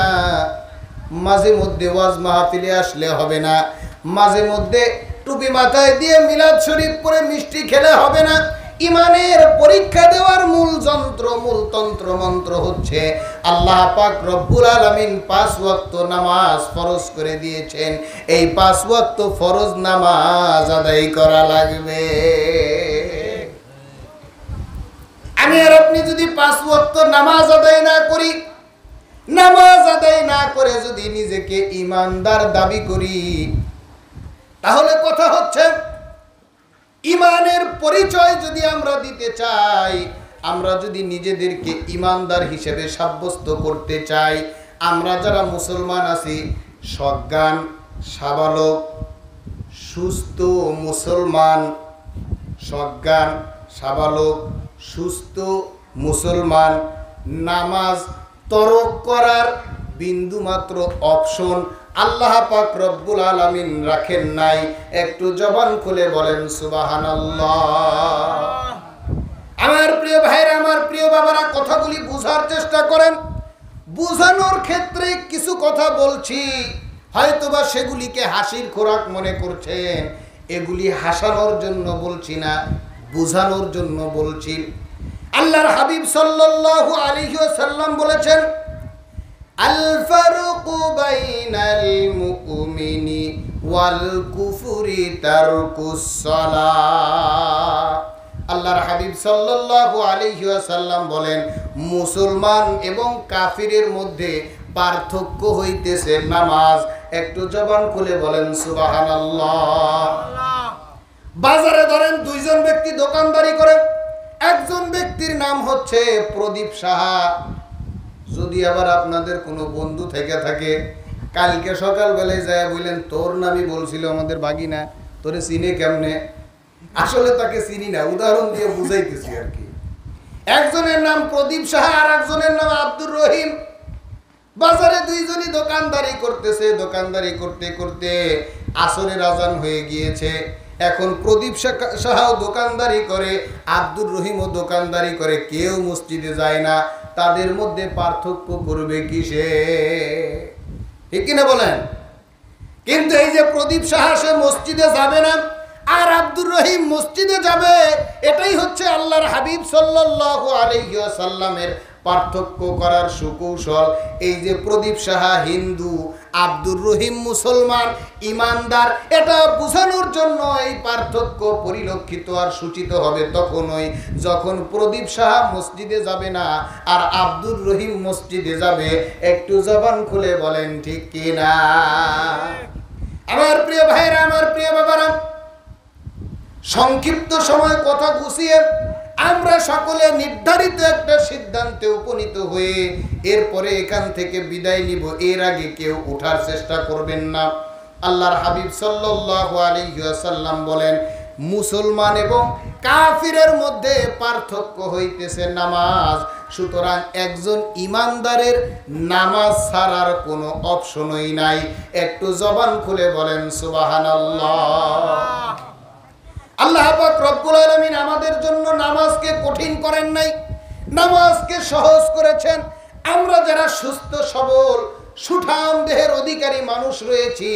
মাঝে মধ্যে ওয়াজ মাহফিলে আসলে হবে না, মাঝে মধ্যে টুপি মাথায় দিয়ে মিলাদ শরীফ পড়ে মিষ্টি খেলে হবে না। ইমানের পরীক্ষা দেওয়ার মূল যন্ত্র, মূল তন্ত্র মন্ত্র হচ্ছে আল্লাহ পাক রব্বুল আলামিন 5 ওয়াক্ত নামাজ ফরজ করে দিয়েছেন। এই 5 ওয়াক্ত ফরজ নামাজ আদায় করা লাগবে। আমি আর আপনি যদি 5 ওয়াক্ত নামাজ আদায় না করি, নামাজ আদায় না করে যদি নিজেকে ইমানদার দাবি করি, তাহলে কথা হচ্ছে ইমানের পরিচয় যদি আমরা দিতে চাই, আমরা যদি নিজেদেরকে ইমানদার হিসেবে সাব্যস্ত করতে চাই, আমরা যারা মুসলমান আছি সজ্ঞান সাবালক সুস্থ মুসলমান, সজ্ঞান সাবালক সুস্থ মুসলমান, নামাজ তরক করার বিন্দুমাত্র অপশন আল্লাহ পাক রব্বুল আলামিন রাখেন নাই। একটু জবান খুলে বলেন সুবহানাল্লাহ। আমার প্রিয় ভাইরা, আমার প্রিয় বাবারা, কথাগুলি বুঝার চেষ্টা করেন। বুঝানোর ক্ষেত্রে কিছু কথা বলছি, হয়তোবা সেগুলিকে হাসির খোরাক মনে করছেন, এগুলি হাসানোর জন্য বলছি না, বুঝানোর জন্য বলছি। আল্লাহর হাবিব সাল্লাল্লাহু আলাইহি ওয়াসাল্লাম বলেছেন, আল ফারকু বাইনাল মুমিনি ওয়াল কুফরি তারকুস সালাহ। আল্লাহর হাবিব সাল্লাল্লাহু আলাইহি ওয়াসাল্লাম বলেন, মুসলমান এবং কাফিরের মধ্যে পার্থক্য হইতেছে নামাজ। একটু জবান খুলে বলেন সুবহানাল্লাহ। বাজারে ধরেন দুইজন ব্যক্তি দোকানদারি করে, একজন ব্যক্তির নাম হচ্ছে প্রদীপ সাহা। যদি আবার আপনাদের কোনো বন্ধু থেকে থাকে, কালকে সকালবেলায় যায় বললেন তোর নামই বলছিল আমাদের বাগিনা, তোরে চিনে কেমনে? আসলে তাকে চিনি না, উদাহরণ দিয়ে বুঝাইতেছি আর কি। একজনের নাম প্রদীপ সাহা আর একজনের নাম আব্দুর রহিম। বাজারে দুইজনই দোকানদারি করতেছে, দোকানদারি করতে করতে আসরের আজান হয়ে গিয়েছে। এখন প্রদীপ সাহাও দোকানদারি করে, আব্দুর রহিমও দোকানদারি করে, কেউ মসজিদে যায় না। তাদের মধ্যে পার্থক্য করবে কিসে? ঠিক কিনা বলেন? কিন্তু এই যে প্রদীপ সাহা সে মসজিদে যাবে না আর আব্দুর রহিম মসজিদে যাবে, এটাই হচ্ছে আল্লাহর হাবিব সাল্লাল্লাহু আলাইহি ওয়াসাল্লামের পার্থক্য করার সুকৌশল। এই যে প্রদীপ সাহা হিন্দু, আব্দুর রহিম মুসলমান ইমানদার, এটা বোঝানোর জন্য এই পার্থক্য পরিলক্ষিত আর সূচিত হবে তখনই যখন প্রদীপ সাহা মসজিদে যাবে না আর আব্দুর রহিম মসজিদে যাবে। একটু জবান খুলে বলেন ঠিক কিনা? আমার প্রিয় ভাইরা, আমার প্রিয় বাবারা, সংক্ষিপ্ত সময় কথা গুছিয়ে আমরা সকলে নির্ধারিত একটা সিদ্ধান্তে উপনীত হয়ে এরপরে এখান থেকে বিদায় নিব। এর আগে কেউ ওঠার চেষ্টা করবেন না। আল্লাহর হাবিব সাল্লাল্লাহু আলাইহি ওয়াসাল্লাম বলেন, মুসলমান এবং কাফিরের মধ্যে পার্থক্য হইতেছে নামাজ। সুতরাং একজন ইমানদারের নামাজ ছাড়ার কোনো অপশনই নাই। একটু জবান খুলে বলেন সুবহানাল্লাহ। আল্লাহ পাক রব্বুল আলামিন আমাদের জন্য নামাজকে কঠিন করেন নাই, নামাজকে সহজ করেছেন। আমরা যারা সুস্থ সবল সুঠাম দেহের অধিকারী মানুষ রয়েছি,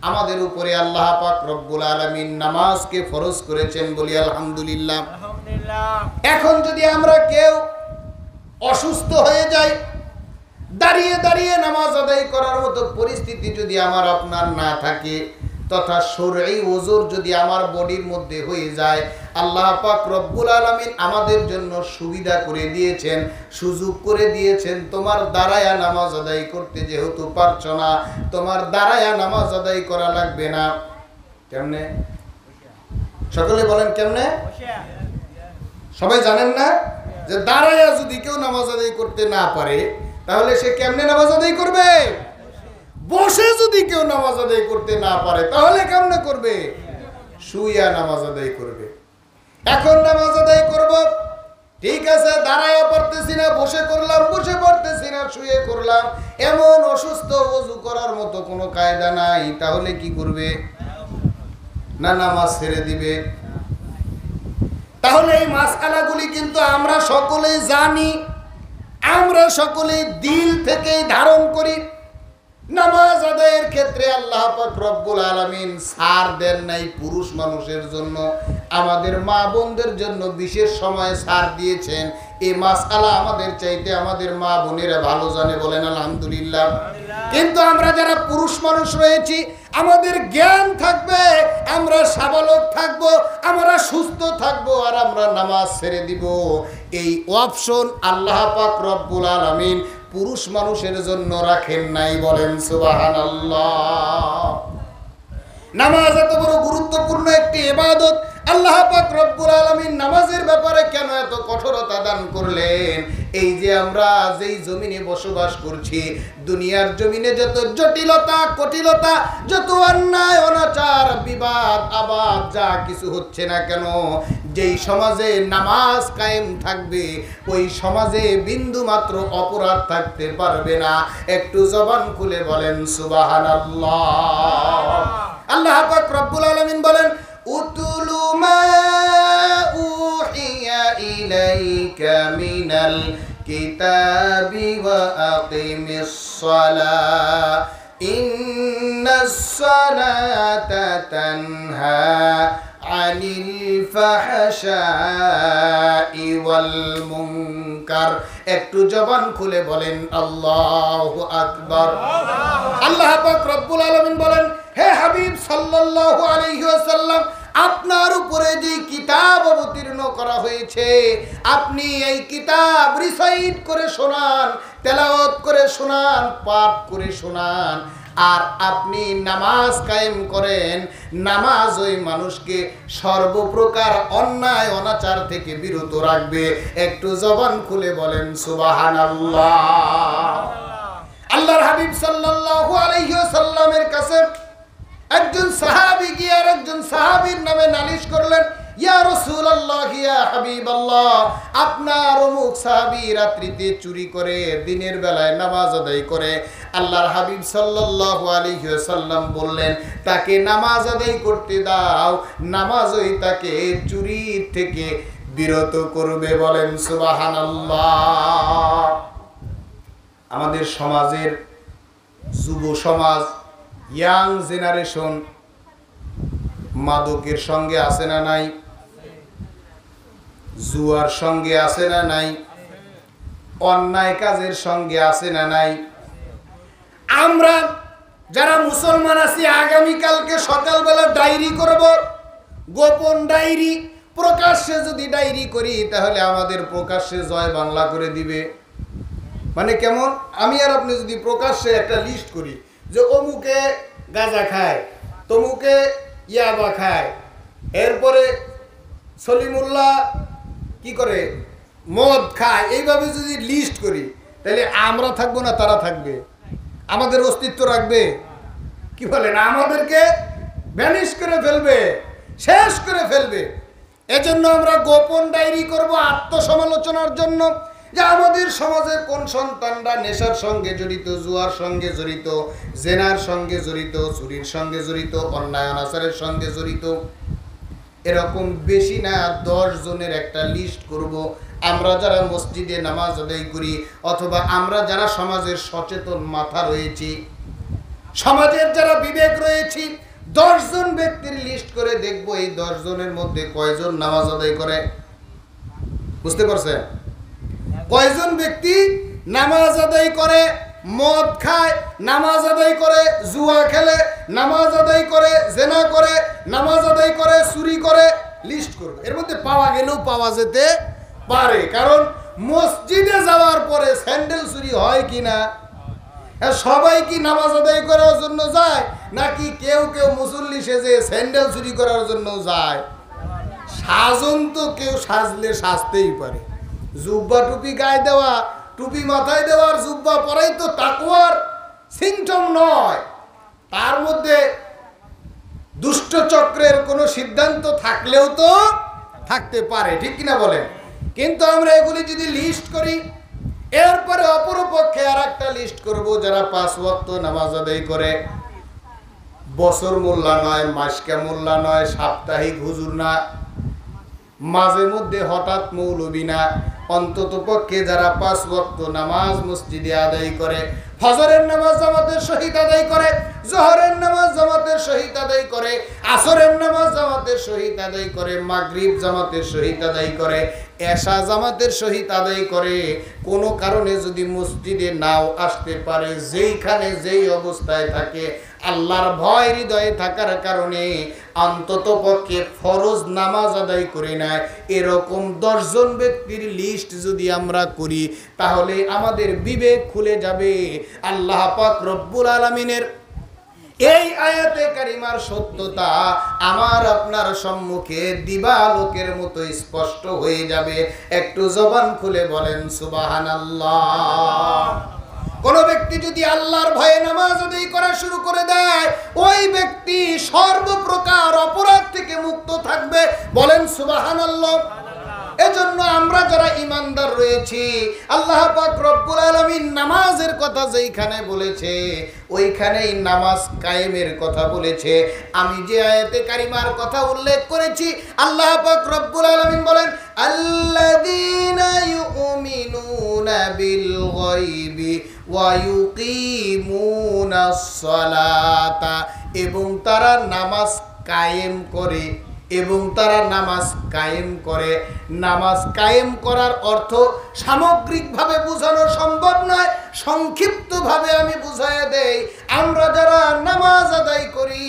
আমাদের উপরে আল্লাহ পাক রব্বুল আলামিন নামাজকে ফরজ করেছেন, বলি আলহামদুলিল্লাহ। এখন যদি আমরা কেউ অসুস্থ হয়ে যাই, দাঁড়িয়ে দাঁড়িয়ে নামাজ আদায় করার মতো পরিস্থিতি যদি আমার আপনার না থাকে, তথা শরঈ ওযর যদি আমার বডির মধ্যে হয়ে যায়, আল্লাহ পাক রব্বুল আলামিন আমাদের জন্য সুবিধা করে দিয়েছেন, সুযোগ করে দিয়েছেন। তোমার দাঁড়ায়া নামাজ আদায় করতে যেহেতু পারছো না, তোমার দাঁড়ায়া নামাজ আদায় করা লাগবে না। কেমনে? সকলে বলেন কেমনে? সবাই জানেন না যে দাঁড়ায়া যদি কেউ নামাজ আদায় করতে না পারে তাহলে সে কেমনে নামাজ আদায় করবে? বসে যদি কেউ নামাজ আদায় করতে না পারে তাহলে কেমনে করবে? শুইয়া নামাজ আদায় করবে। এখন নামাজ আদায় করব, ঠিক আছে, দাঁড়ায়া পড়তেছি না, বসে করলাম, বসে পড়তেছি না, শুয়ে করলাম, এমন অসুস্থ ওযু করার মতো কোনো কায়দা নাই, তাহলে কি করবে? না নামাজ ছেড়ে দিবে। তাহলে এই মাসআলাগুলি কিন্তু আমরা সকলেই জানি, আমরা সকলেই দিল থেকে ধারণ করি। নামাজ আদায়ের ক্ষেত্রে আল্লাহ পাক রব্বুল আলামিন ছাড় দেন নাই পুরুষ মানুষের জন্য, আমাদের মা বোনদের জন্য বিশেষ সময় ছাড় দিয়েছেন। এই মাসআলা আমাদের চাইতে আমাদের মা বোনেরা ভালো জানে, বলেন আলহামদুলিল্লাহ। কিন্তু আমরা যারা পুরুষ মানুষ রয়েছি, আমাদের জ্ঞান থাকবে, আমরা সাবলক থাকব, আমরা সুস্থ থাকব, আর আমরা নামাজ ছেড়ে দিব। এই অপশন আল্লাহ পাক রব্বুল আলামিন পুরুষ মানুষের জন্য রাখেন নাই, বলেন সুবহানাল্লাহ। নামাজ এত বড় গুরুত্বপূর্ণ একটি ইবাদত, আল্লাহ পাক রব্বুল আলামিন নামাজের ব্যাপারে কেন এত কঠোরতা দান করলেন? এই যে আমরা যেই জমিনে বসবাস করছি, দুনিয়ার জমিনে যত জটিলতা কটিলতা, যত অন্যায় অনাচার বিবাদ আবাদ যা কিছু হচ্ছে না কেন, যেই সমাজে নামাজ কায়েম থাকবে ওই সমাজে বিন্দু মাত্র অপরাধ থাকতে পারবে না। একটু জবান খুলে বলেন সুবহানাল্লাহ। আল্লাহ পাক রব্বুল আলামিন বলেন, উতুলু মা উহিয়া ইলাইকা মিনাল কিতাবি ওয়া আকিমিস সালাহ ইন্নাস সালাতা তানহা আনিল ফাহশাই ওয়াল মুনকার। একটু জবান খুলে বলেন আল্লাহু আকবার। আল্লাহ পাক রব্বুল আলামিন বলেন, হে হাবিব সাল্লাল্লাহু আলাইহি ওয়াসাল্লাম, আপনার উপরে যে কিতাব অবতীর্ণ করা হয়েছে, আপনি এই কিতাব রিসাইট করে শোনান, তেলাওয়াত করে শোনান, পাঠ করে শোনান, আর আপনি নামাজ কায়েম করেন। নামাজ ওই মানুষকে সর্বপ্রকার অন্যায় অনাচার থেকে বিরত রাখবে। একটু জবান খুলে বলেন সুবহানাল্লাহ। আল্লাহর হাবিব সাল্লাল্লাহু আলাইহি ওয়াসাল্লামের কাছে একজন সাহাবী গিয়ে আর একজন সাহাবীর নামে নালিশ করলেন, ইয়া রাসূলুল্লাহ, ইয়া হাবিবাল্লাহ, আপনার অমুক সাহাবী রাত্রিতে চুরি করে, দিনের বেলায় নামাজ আদায় করে। আল্লাহর হাবিব সাল্লাল্লাহু আলাইহি ওয়াসাল্লাম বললেন, তাকে নামাজ আদায় করতে দাও, নামাজই তাকে চুরি থেকে বিরত করবে, বলেন সুবহানাল্লাহ। আমাদের সমাজের যুব সমাজ, ইয়াং জেনারেশন মাদকের সঙ্গে আছে না নাই? জুয়ার সঙ্গে আছে না নাই? অন্যায় কাজের সঙ্গে আছে না নাই? আমরা যারা মুসলমান আছি, আগামীকালকে সকালবেলা ডায়েরি করব, গোপন ডায়েরি। প্রকাশ্যে যদি ডায়েরি করি তাহলে আমাদের প্রকাশ্যে জয় বাংলা করে দিবে। মানে কেমন? আমি আর আপনি যদি প্রকাশ্যে একটা লিস্ট করি যে অমুকে গাঁজা খায়, তমুকে ইয়াবা খায়, এরপরে সলিমুল্লাহ কি করে, মদ খায়, এইভাবে যদি লিস্ট করি তাহলে আমরা থাকবো না তারা থাকবে? আমাদের অস্তিত্ব রাখবে? কি বলেন? আমাদেরকে ভ্যানিশ করে ফেলবে, শেষ করে ফেলবে। এজন্য আমরা গোপন ডায়েরি করব আত্মসমালোচনার জন্য, যে আমাদের সমাজের কোন সন্তানরা নেশার সঙ্গে জড়িত, জুয়ার সঙ্গে জড়িত, জেনার সঙ্গে জড়িত, চুরির সঙ্গে জড়িত, অন্যায় অনাচারের সঙ্গে জড়িত। এরকম বেশি না 10 জনের একটা লিস্ট করব। আমরা যারা মসজিদে নামাজ আদায় করি, অথবা আমরা যারা সমাজের সচেতন মাথা রয়েছি, সমাজের যারা বিবেক রয়েছি, 10 জন ব্যক্তির লিস্ট করে দেখব এই 10 জনের মধ্যে কয়জন নামাজ আদায় করে। বুঝতে পারছেন? কয়জন ব্যক্তি নামাজ আদায় করে, মদ খায়, নামাজ আদায় করে, জুয়া খেলে, নামাজ আদায় করে, জেনা করে, নামাজ আদায় করে, চুরি করে, লিস্ট করবে। এর মধ্যে পাওয়া গেলেও পাওয়া যেতে পারে, কারণ মসজিদে যাওয়ার পরে স্যান্ডেল চুরি হয় কিনা? সবাই কি নামাজ আদায় করার জন্য যায়, নাকি কেউ কেউ মুসল্লি সেজে স্যান্ডেল চুরি করার জন্য যায়? সাজন তো কেউ সাজলে সাজতেই পারে। জুব্বা টুপি গায়ে দেওয়া, টুপি মাথায় দেওয়ার, জুব্বা পরাই তো তাকওয়ার সিম্পটম নয়। তার মধ্যে দুষ্ট চক্রের কোনো সিদ্ধান্ত থাকলেও তো থাকতে পারে, ঠিক কিনা বলেন? কিন্তু আমরা এগুলি যদি লিস্ট করি, এরপরে অপরপক্ষে আর একটা লিস্ট করব যারা 5 ওয়াক্ত নামাজ আদায় করে, বছর মোল্লা নয়, মাসকে মোল্লা নয়, সাপ্তাহিক হুজুর না, মাঝে মধ্যে হঠাৎ মৌলবী না, অন্তত পক্ষে যারা 5 ওয়াক্ত নামাজ মসজিদে আদায় করে, ফজরের নামাজ জামাতের সহিত আদায় করে, জোহরের নামাজ জামাতের সহিত আদায় করে, আসরের নামাজ জামাতের সহিত আদায় করে, মাগরিব জামাতের সহিত আদায় করে, এশা জামাতের সহিত আদায় করে, কোনো কারণে যদি মসজিদে নাও আসতে পারে, যেইখানে যেই অবস্থায় থাকে, আল্লাহর ভয় হৃদয়ে থাকার কারণে অন্তত পক্ষে ফরজ নামাজ আদায় করে নেয়, এরকম 10 জন ব্যক্তির লিস্ট যদি আমরা করি, তাহলে আমাদের বিবেক খুলে যাবে। আল্লাহ পাক রব্বুল আলামিনের এই আয়াতে কারিমার সত্যতা আমার আপনার সম্মুখে দিবালোকের মতো স্পষ্ট হয়ে যাবে। একটু জবান খুলে বলেন সুবহানাল্লাহ। কোন ব্যক্তি যদি আল্লাহর ভয়ে নামাজ আদায় করা শুরু করে দেয়, ওই ব্যক্তি সর্বপ্রকার অপরাধ থেকে মুক্ত থাকবে। বলেন সুবহানাল্লাহ। এজন্য আমরা যারা ঈমানদার রয়েছি, আল্লাহ পাক রব্বুল আলামিন নামাজের কথা যেইখানে বলেছে, ওইখানেই নামাজ কায়েমের কথা বলেছে। আমি যে আয়াতে কারিমার কথা উল্লেখ করেছি, আল্লাহ পাক রব্বুল আলামিন বলেন, আল্লাযীনা ইউমিনুনা বিল গায়বি ওয়া ইউকিমুনাস সালাতা, এবং তারা নামাজ কায়েম করে, এবং তারা নামাজ কায়েম করে। নামাজ কায়েম করার অর্থ সামগ্রিকভাবে বোঝানো সম্ভব নয়, সংক্ষিপ্তভাবে আমি বুঝাইয়া দেই। আমরা যারা নামাজ আদায় করি,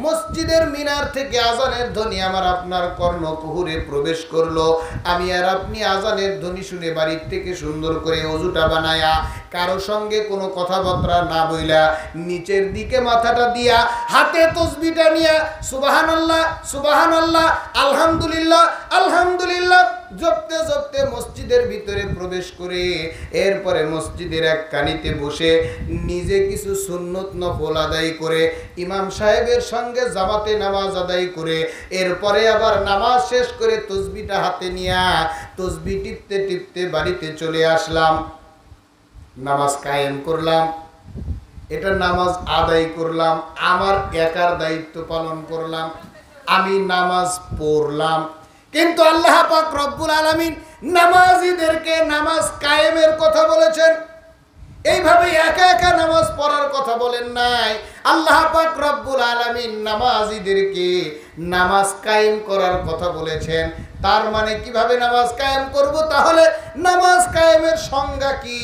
মসজিদের মিনার থেকে আজানের ধ্বনি আমার আপনার কর্ণকুহুরে প্রবেশ করলো, আমি আর আপনি আজানের ধ্বনি শুনে বাড়ির থেকে সুন্দর করে ওযুটা বানায়া, কারো সঙ্গে কোনো কথাবার্তা না বইলা, নিচের দিকে মাথাটা দিয়া, হাতে তসবিহটা নিয়া সুবহানাল্লাহ সুবহানাল্লাহ আলহামদুলিল্লাহ আলহামদুলিল্লাহ জপতে জপতে মসজিদের ভিতরে প্রবেশ করে, এরপরে মসজিদের এক কানিতে বসে নিজে কিছু সুন্নত নফল আদায় করে, ইমাম সাহেবের সঙ্গে জামাতে নামাজ আদায় করে, এরপরে আবার নামাজ শেষ করে তসবিহটা হাতে নিয়া তসবিহ টিপতে টিপতে বাড়িতে চলে আসলাম। নামাজ কায়েম করলাম, এটা নামাজ আদায় করলাম, আমার একার দায়িত্ব পালন করলাম, আমি নামাজ পড়লাম। কিন্তু আল্লাহ পাক রব্বুল আলামিন নামাজীদেরকে নামাজ কায়েমের কথা বলেছেন, এইভাবে একা একা নামাজ পড়ার কথা বলেন নাই। আল্লাহ পাক রব্বুল আলামিন নামাজীদেরকে নামাজ কায়েম করার কথা বলেছেন। তার মানে কিভাবে নামাজ কায়েম করব? তাহলে নামাজ কায়েমের সংজ্ঞা কি?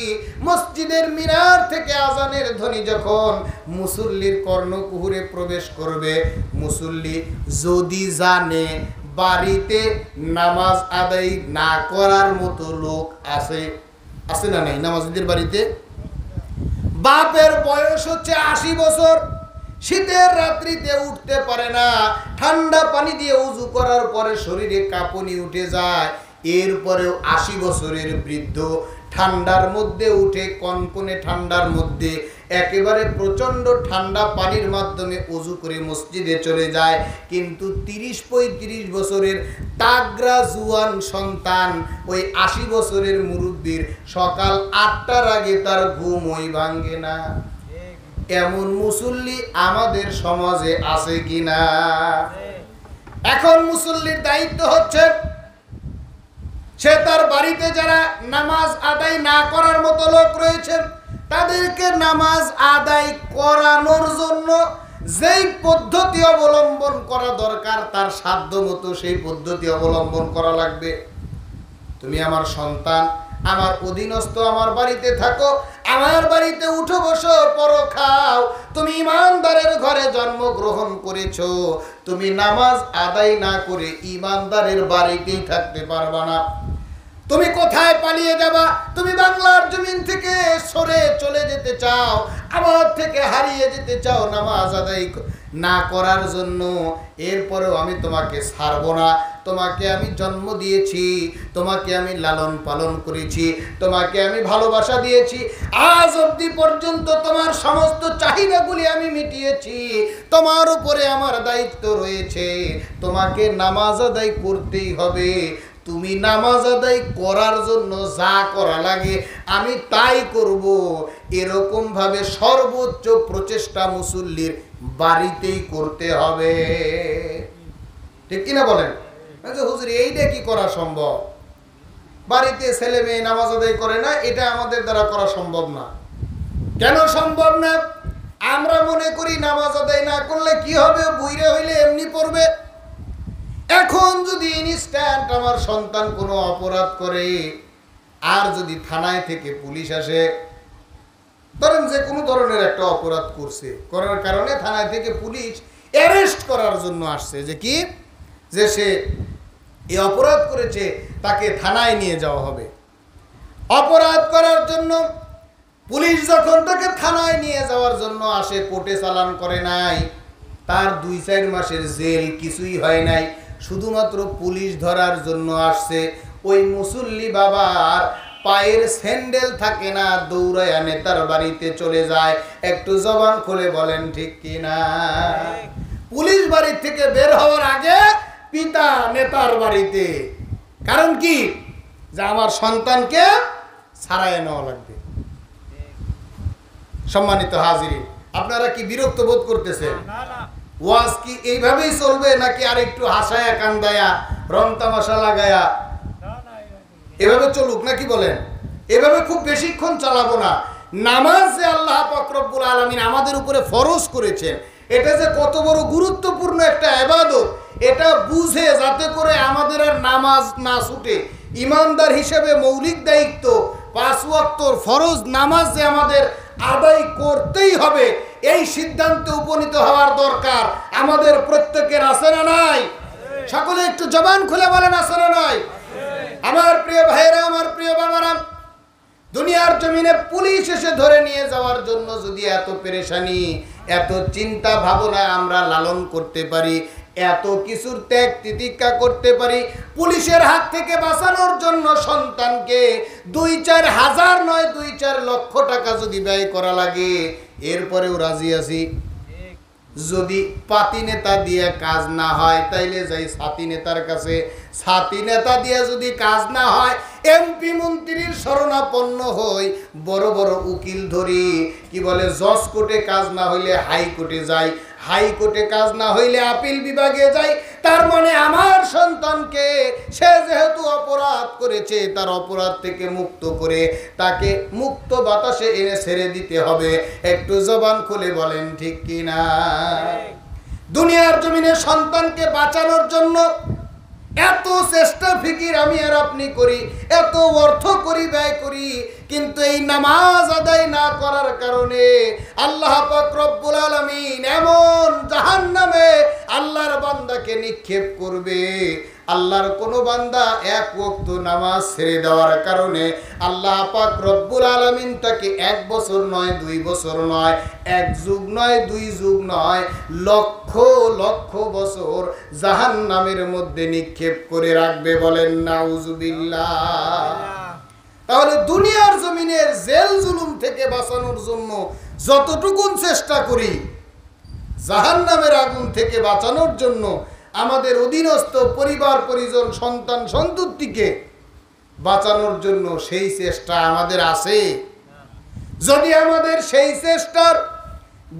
মসজিদের মিনার থেকে আজানের ধ্বনি যখন মুসল্লির কর্ণকুহুরে প্রবেশ করবে, মুসল্লি যদি জানে বাড়িতে নামাজ আদায় না করার মতো লোক আছে না নাই? নামাজীদের বাড়িতে বাপের বয়স হচ্ছে 80 বছর, শীতের রাত্রিতে উঠতে পারে না, ঠান্ডা পানি দিয়ে উযু করার পরে শরীরে কাঁপুনি উঠে যায়, এরপরেও 80 বছরের বৃদ্ধ ঠান্ডার মধ্যে উঠে, কনকনে ঠান্ডার মধ্যে একেবারে প্রচন্ড ঠান্ডা পানির মাধ্যমে উযু করে মসজিদে চলে যায়। কিন্তু 30-35 বছরের তাগড়া জুয়ান সন্তান, ওই 80 বছরের মুরব্বীর সকাল 8টার আগে তার ঘুমই ভাঙে না। এমন মুসল্লি আমাদের সমাজে আছে কিনা? এখন মুসল্লির দায়িত্ব হচ্ছে, সে তার বাড়িতে যারা নামাজ আদায় না করার মতো লোক রয়েছে, তাদেরকে নামাজ আদায় করানোর জন্য যেই পদ্ধতি অবলম্বন করা দরকার, তার সাধ্য মতো সেই পদ্ধতি অবলম্বন করা লাগবে। তুমি আমার সন্তান, আমার অধীনস্থ, আমার বাড়িতে থাকো, আমার বাড়িতে উঠো বসো পরো খাও। তুমি ইমানদারের ঘরে জন্মগ্রহণ করেছো, তুমি নামাজ আদায় না করে ইমানদারের বাড়িতেই থাকতে পারবা না। তুমি কোথায় পালিয়ে যাবা? তুমি বাংলার জমিন থেকে সরে চলে যেতে চাও, আমার থেকে হারিয়ে যেতে চাও নামাজ আদায় না করার জন্য। এরপরেও আমি তোমাকে ছাড়বো না। তোমাকে আমি জন্ম দিয়েছি, তোমাকে আমি লালন পালন করেছি, তোমাকে আমি ভালোবাসা দিয়েছি, আজ অবধি পর্যন্ত তোমার সমস্ত চাহিদাগুলি আমি মিটিয়েছি। তোমার উপরে আমার দায়িত্ব রয়েছে, তোমাকে নামাজ আদায় করতেই হবে। তুমি নামাজ আদায় করার জন্য যা করা লাগে আমি তাই করব। এরকম ভাবে সর্বোচ্চ প্রচেষ্টা মুসল্লির বাড়িতেই করতে হবে। ঠিক কিনা বলেন? হুজুর এইটা কি করা সম্ভব? বাড়িতে ছেলে মেয়ে নামাজ আদায় করে না, এটা আমাদের দ্বারা করা সম্ভব না। কেন সম্ভব না? আমরা মনে করি নামাজ আদায় না করলে কি হবে, বুইরা হইলে এমনি পড়বে। এখন যদি ইনস্ট্যান্ট আমার সন্তান কোনো অপরাধ করে, আর যদি থানায় থেকে পুলিশ আসে, ধরেন যে কোনো ধরনের একটা অপরাধ করছে, করার কারণে থানায় থেকে পুলিশ অ্যারেস্ট করার জন্য আসছে, যে কি, যে সে এই অপরাধ করেছে, তাকে থানায় নিয়ে যাওয়া হবে। অপরাধ করার জন্য পুলিশ যখন তাকে থানায় নিয়ে যাওয়ার জন্য আসে, কোর্টে চালান করে নাই, তার 2-4 মাসের জেল কিছুই হয় নাই, শুধুমাত্র পুলিশ ধরার জন্য আসছে। ওই মুসল্লি বাবার পায়ের স্যান্ডেল থাকে না, দৌড়ায়া নেতার বাড়িতে চলে যায়। একটু জবান খুলে বলেন ঠিক কিনা? পুলিশ বাড়ি থেকে বের হওয়ার আগে পিতা নেতার বাড়িতে। কারণ কি? যে আমার সন্তানকে ছাড়াইয়া নেওয়া লাগবে। সম্মানিত হাজিরিন, আপনারা কি বিরক্ত বোধ করতেছেন? ওয়াজ কি এইভাবেই চলবে, নাকি আর একটু হাসায়া কান্দায়া রং তামাশা লাগায়া এভাবে চলুক, নাকি বলেন? এভাবে খুব বেশিক্ষণ চালাবো না। নামাজ যে আল্লাহ পাক রব্বুল আলামিন আমাদের উপরে ফরজ করেছেন, এটা যে কত বড় গুরুত্বপূর্ণ একটা ইবাদত, এটা বুঝে যাতে করে আমাদের আর নামাজ না ছুটে। ইমানদার হিসেবে মৌলিক দায়িত্ব 5 ওয়াক্তর ফরজ নামাজ যে আমাদের আদায় করতেই হবে, এই সিদ্ধান্তে উপনীত হওয়ার দরকার আমাদের প্রত্যেকের। আছে না নাই? সকলে একটু জবান খুলে বলেন, আছে না নাই? আমার প্রিয় ভাইরা, আমার প্রিয় বাবারা, দুনিয়ার জমিনে পুলিশ এসে ধরে নিয়ে যাওয়ার জন্য যদি এত পেরেশানি, এত চিন্তা ভাবনা আমরা লালন করতে পারি, এত কিছুর ত্যাগ তিতিক্ষা করতে পারি, পুলিশের হাত থেকে বাঁচানোর জন্য সন্তানকে 2-4 হাজার নয় 2-4 লক্ষ টাকা যদি ব্যয় করা লাগে, এরপরেও রাজি আছি। যদি পাতি নেতা দিয়ে কাজ না হয়, তাইলে যাই ছাতি নেতার কাছে। ছাতি নেতা দিয়ে যদি কাজ না হয়, এমপি মন্ত্রীর শরণাপন্ন হই, বড় বড় উকিল ধরি। কি বলে, জজ কোর্টে কাজ না হইলে হাইকোর্টে যাই, হাইকোর্টে কাজ না হইলে আপিল বিভাগে যাই। তার মানে আমার সন্তানকে সে যেহেতু অপরাধ করেছে, তার অপরাধ থেকে মুক্ত করে তাকে মুক্ত বাতাসে এনে ছেড়ে দিতে হবে। একটু জবান খুলে বলেন ঠিক কিনা? দুনিয়ার জমিনে সন্তানকে বাঁচানোর জন্য এত চেষ্টা ফিকির আমি আর আপনি করি, এত অর্থ করি, ব্যয় করি, কিন্তু এই নামাজ আদায় না করার কারণে আল্লাহ পাক রব্বুল আলামিন এমন জাহান্নামে আল্লাহর বান্দাকে নিক্ষেপ করবে। আল্লাহর কোন বান্দা 1 ওয়াক্ত নামাজ ছেড়ে দেওয়ার কারণে আল্লাহ পাক রব্বুল আলামিন তাকে 1 বছর নয়, 2 বছর নয়, 1 যুগ নয়, 2 যুগ নয়, লক্ষ লক্ষ বছর জাহান্নামের মধ্যে নিক্ষেপ করে রাখবে। বলেন নাউজুবিল্লাহ। তাহলে দুনিয়ার জমিনের জেল জুলুম থেকে বাঁচানোর জন্য যতটুকু চেষ্টা করি, জাহান্নামের আগুন থেকে বাঁচানোর জন্য আমাদের অধীনস্থ পরিবার পরিজন সন্তান সন্ততিকে বাঁচানোর জন্য সেই চেষ্টা আমাদের আছে। যদি আমাদের সেই চেষ্টার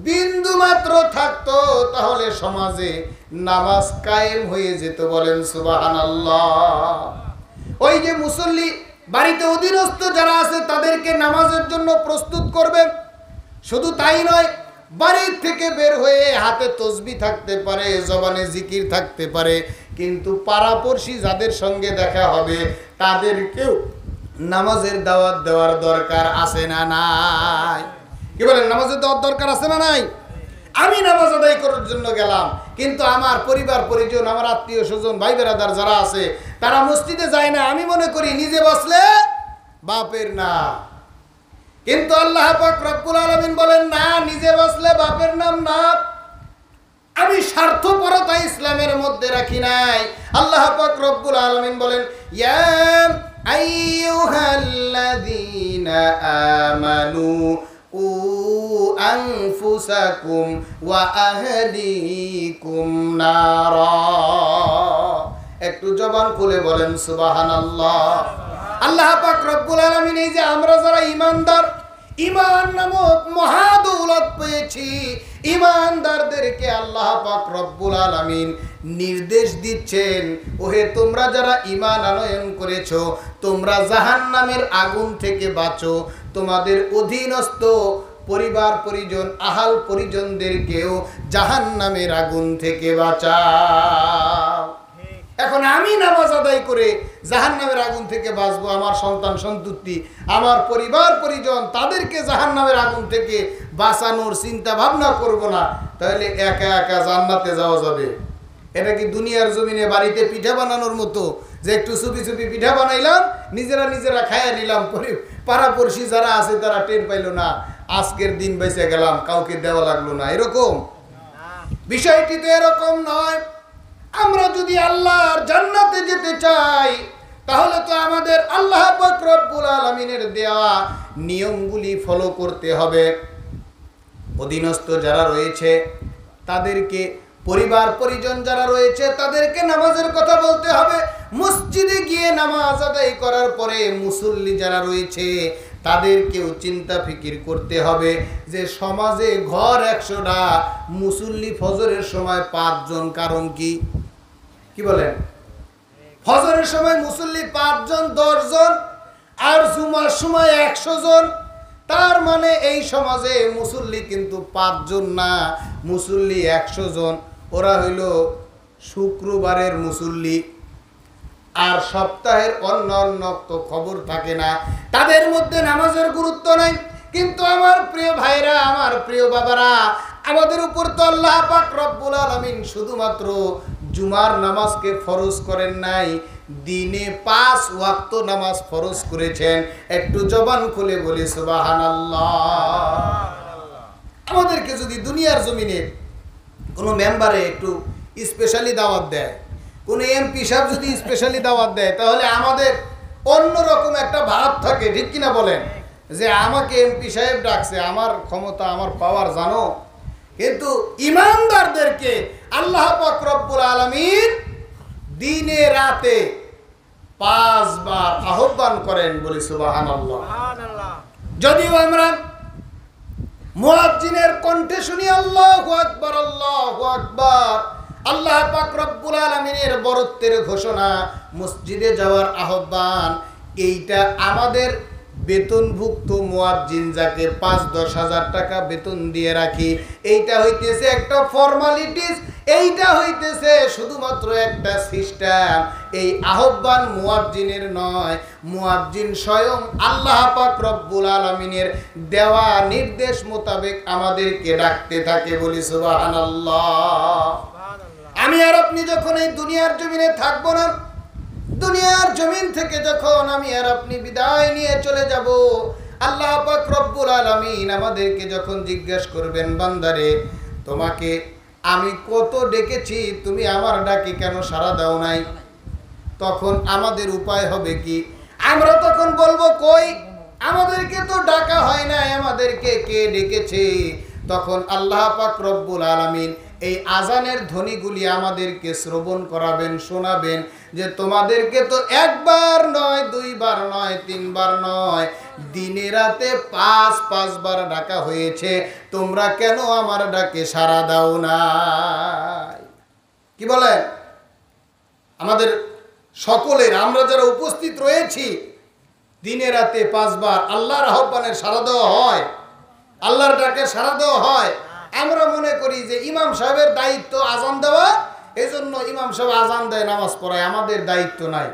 বিন্দু মাত্র থাকতো, তাহলে সমাজে নামাজ কায়েম হয়ে যেত। বলেন সুবহানাল্লাহ। ওই যে মুসল্লি বাড়িতে অধীনস্থ যারা আছে, তাদেরকে নামাজের জন্য প্রস্তুত করবেন। শুধু তাই নয়, বাড়ির থেকে বের হয়ে হাতে তসবিহ থাকতে পারে, জবানে জিকির থাকতে পারে, কিন্তু পাড়াপড়শি যাদের সঙ্গে দেখা হবে তাদেরকেও নামাজের দাওয়াত দেওয়ার দরকার আছে না নাই? কি বলেন, নামাজের দাওয়াত দরকার আছে না নাই? আমি নামাজ আদায় করার জন্য গেলাম, কিন্তু আমার পরিবার পরিজন, আমার আত্মীয় স্বজন, ভাই বেরাদার যারা আছে তারা মসজিদে যায় না। আমি মনে করি নিজে বাঁচলে বাপের না, কিন্তু আল্লাহ পাক রব্বুল আলামিন বলেন না, নিজে বাঁচলে বাপের নাম না। আমি স্বার্থপরতা ইসলামের মধ্যে রাখি নাই। আল্লাহ পাক রব্বুল আলামিন বলেন, ইয়া আইয়ুহাল্লাযীনা আমানু উ আনফুসাকুম ওয়া আহলিকুম নারা। একটু জবান খুলে বলেন সুবহানাল্লাহ। আল্লাহ পাক রব্বুল আলামিন এই যে আমরা যারা ঈমানদার, ঈমান নামক মহাদৌলত পেয়েছি, ঈমানদারদেরকে আল্লাহ পাক রব্বুল আলামিন নির্দেশ দিচ্ছেন, ওহে তোমরা যারা ঈমান আনয়ন করেছো, তোমরা জাহান্নামের আগুন থেকে বাঁচো, তোমাদের অধীনস্থ পরিবার পরিজন, আহাল পরিজনদেরকেও জাহান্নামের আগুন থেকে বাঁচাও। এখন আমি নামাজ আদায় করে জাহান্নামের আগুন থেকে বাঁচবো, আমার সন্তান সন্ততি, আমার পরিবার পরিজন, তাদেরকে জাহান্নামের আগুন থেকে বাঁচানোর চিন্তা ভাবনা করব না, তাহলে একা একা জান্নাতে যাওয়া যাবে? এটা কি দুনিয়ার জমিনে বাড়িতে পিঠা বানানোর মতো, যে একটু চুপি চুপি পিঠা বানাইলাম, নিজেরা খাইয়া নিলাম, পাড়াপড়শি যারা আছে তারা টের পাইল না, আজকের দিন বেঁচে গেলাম, কাউকে দেওয়া লাগলো না, এরকম বিষয়টি তো এরকম নয়। আমরা যদি আল্লাহর জান্নাতে যেতে চাই, তাহলে তো আমাদের আল্লাহ পাক রব্বুল আলামিনের দেওয়া নিয়মগুলি ফলো করতে হবে। অধীনস্থ যারা রয়েছে তাদেরকে, পরিবার পরিজন যারা রয়েছে তাদেরকে নামাজের কথা বলতে হবে। মসজিদে গিয়ে নামাজ আদায় করার পরে মুসল্লি যারা রয়েছে তাদেরকেও চিন্তা ফিকির করতে হবে যে সমাজে ঘর 100টা, মুসল্লি ফজরের সময় 5 জন। কারণ কি বলেন? ফজরের সময় মুসল্লি 5 জন, 10 জন, আর জুমার সময় 100 জন। তার মানে এই সমাজে মুসল্লি কিন্তু 5 জন না, মুসল্লি 100 জন। ওরা হইল শুক্রবারের মুসল্লি, আর সপ্তাহের অন্য তো খবর থাকে না, তাদের মধ্যে নামাজের গুরুত্ব নাই। কিন্তু আমার প্রিয় ভাইরা, আমার প্রিয় বাবারা, আমাদের উপর তো আল্লাহ পাক রব্বুল আলামিন শুধুমাত্র জুমার নামাজকে ফরজ করেন নাই, দিনে 5 ওয়াক্ত নামাজ ফরজ করেছেন। একটু জবান খুলে বলি সুবহানাল্লাহ। আমাদেরকে যদি দুনিয়ার জমিনে কোনো মেম্বারে একটু স্পেশালি দাওয়াত দেয়, কোনো এমপি সাহেব যদি স্পেশালি দাওয়াত দেয়, তাহলে আমাদের অন্যরকম একটা ভাব থাকে, ঠিক কিনা বলেন? যে আমাকে এমপি সাহেব ডাকছে, আমার ক্ষমতা, আমার পাওয়ার জানো। কিন্তু ঈমানদারদেরকে আল্লাহ পাক রব্বুল আলামিন দিনে রাতে 5 বার আহ্বান করেন, বলি সুবহানাল্লাহ। যদিও আমরা মুয়াজ্জিনের কণ্ঠে শুনি আল্লাহু আকবার, আল্লাহু আকবার, আল্লাহ পাক রব্বুল আলামিনের বরত্বের ঘোষণা, মসজিদে যাওয়ার আহ্বান, এইটা আমাদের বেতনভুক্ত মুয়াজ্জিন যাকে 5-10 হাজার টাকা বেতন দিয়ে রাখি, এইটা হইতেছে একটা ফর্মালিটিস, এইটা হইতেছে শুধুমাত্র একটা সিস্টেম। এই আহ্বান মুয়াজ্জিনের নয়, মুয়াজ্জিন স্বয়ং আল্লাহ পাক রব্বুল আলামিনের দেওয়া নির্দেশ মোতাবেক আমাদেরকে ডাকতে থাকে, বলি সুবহানাল্লাহ। আমি আর আপনি যখন এই দুনিয়ার জমিনে থাকবো না, দুনিয়ার জমিন থেকে যখন আমি আর আপনি বিদায় নিয়ে চলে যাব, আল্লাহ পাক রব্বুল আলামিন আমাদেরকে যখন জিজ্ঞেস করবেন, বান্দারে তোমাকে আমি কত ডেকেছি, তুমি আমার ডাকে কেন সাড়া দাও নাই? তখন আমাদের উপায় হবে কি? আমরা তখন বলবো, কই, আমাদেরকে তো ডাকা হয় নাই, আমাদেরকে কে ডেকেছে? তখন আল্লাহ পাক রব্বুল আলামিন এই আজানের ধ্বনিগুলি আমাদেরকে শ্রবণ করাবেন, শোনাবেন যে তোমাদেরকে তো 1 বার নয়, 2 বার নয়, 3 বার নয়, দিনে রাতে 5 বার ডাকা হয়েছে, তোমরা কেন আমার ডাকে সাড়া দাও নাই? কি বলেন? আমাদের সকলের, আমরা যারা উপস্থিত রয়েছি, দিনে রাতে 5 বার আল্লাহর আহ্বানের সাড়া দেওয়া হয়, আল্লাহর ডাকে সাড়া দেওয়া হয়। আমরা মনে করি যে ইমাম সাহেবের দায়িত্ব আজান দেওয়া, এজন্য ইমাম সাহেব আজান দেয়, নামাজ পড়ায়, আমাদের দায়িত্ব নাই।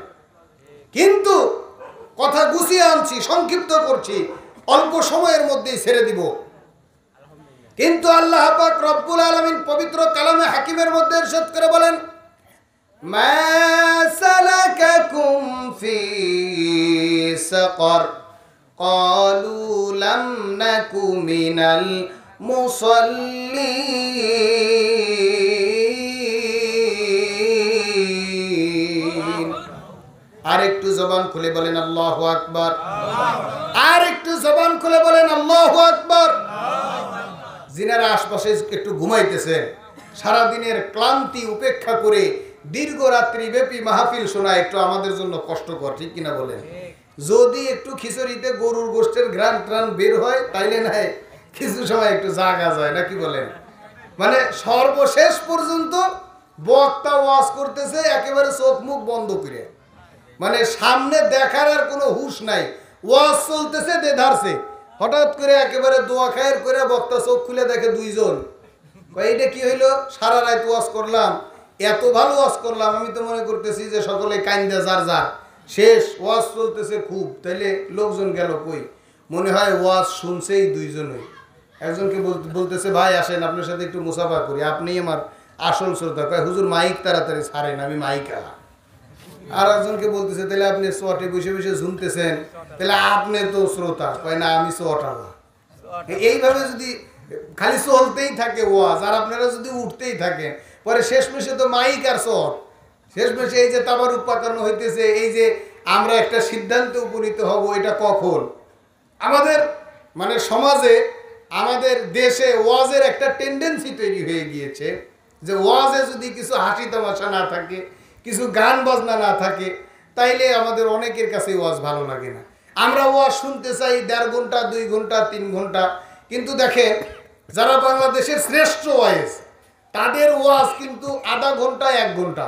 কিন্তু কথা গুছিয়ে আনছি, সংক্ষিপ্ত করছি, অল্প সময়ের মধ্যেই ছেড়ে দিব। কিন্তু আল্লাহ পাক রব্বুল আলামিন পবিত্র কালামে হাকিমের মধ্যে ইরশাদ করে বলেন, মা সালাকাকুম ফি সাকার ক্বালু লাম নাকু মিনাল মুসাল্লিন। আর একটু জবান খুলে বলেন আল্লাহু আকবার। আর একটু জবান খুলে বলেন আল্লাহু আকবার। যিনারা আশপাশে একটু ঘুমাইতেছেন, সারাদিনের ক্লান্তি উপেক্ষা করে দীর্ঘ রাত্রি ব্যাপী মাহফিল শোনা একটু আমাদের জন্য কষ্টকর, ঠিক কিনা বলেন? যদি একটু খিচুড়িতে গরুর গোশতের ঘ্রাণ ট্রাণ বের হয় তাইলে নাই কিছু সময় একটু জাগা যায়, নাকি বলেন? মানে সর্বশেষ পর্যন্ত বক্তা ওয়াজ করতেছে একেবারে চোখ মুখ বন্ধ করে, মানে সামনে দেখার আর কোনো হুঁশ নাই, ওয়াজ চলতেছে দেধারছে, হঠাৎ করে একেবারে দোয়া খায়ের করে বক্তা চোখ খুলে দেখে দুইজন। এইটা কি হইলো? সারা রাত ওয়াজ করলাম, এত ভালো ওয়াজ করলাম, আমি তো মনে করতেছি যে সকলে কাইন্দা যার যার শেষ, ওয়াজ চলতেছে খুব, তাইলে লোকজন গেল কই? মনে হয় ওয়াজ শুনছেই দুইজনই। একজনকে বলতেছে, ভাই আসেন আপনার সাথে একটু মুসাফা করি, আপনি আমার আসল শ্রোতা। কয় হুজুর মাইক তাড়াতাড়ি ছাড়েন, আমি মাইকা। আর একজনকে বলতেছে, তাহলে আপনি চটে বসে বসে শুনতেছেন, তাহলে আপনি তো শ্রোতা। কয় না, আমি চটালা। এইভাবে যদি খালি চলতেই থাকে ওয়াজ, আর আপনারা যদি উঠতেই থাকেন, পরে শেষমেশে তো মাইক আর চট, শেষমেশে এই যে তাবারুক পাকানো হইতেছে, এই যে আমরা একটা সিদ্ধান্তে উপনীত হব, এটা কখন? আমাদের মানে সমাজে, আমাদের দেশে ওয়াজের একটা টেন্ডেন্সি তৈরি হয়ে গিয়েছে যে ওয়াজে যদি কিছু হাসি তামাশা না থাকে, কিছু গান বাজনা না থাকে, তাইলে আমাদের অনেকের কাছে ওয়াজ ভালো লাগে না। আমরা ওয়াজ শুনতে চাই 1.5 ঘন্টা, 2 ঘন্টা, 3 ঘন্টা। কিন্তু দেখেন, যারা বাংলাদেশের শ্রেষ্ঠ ওয়াইজ, তাদের ওয়াজ কিন্তু আধা ঘন্টা, 1 ঘন্টা।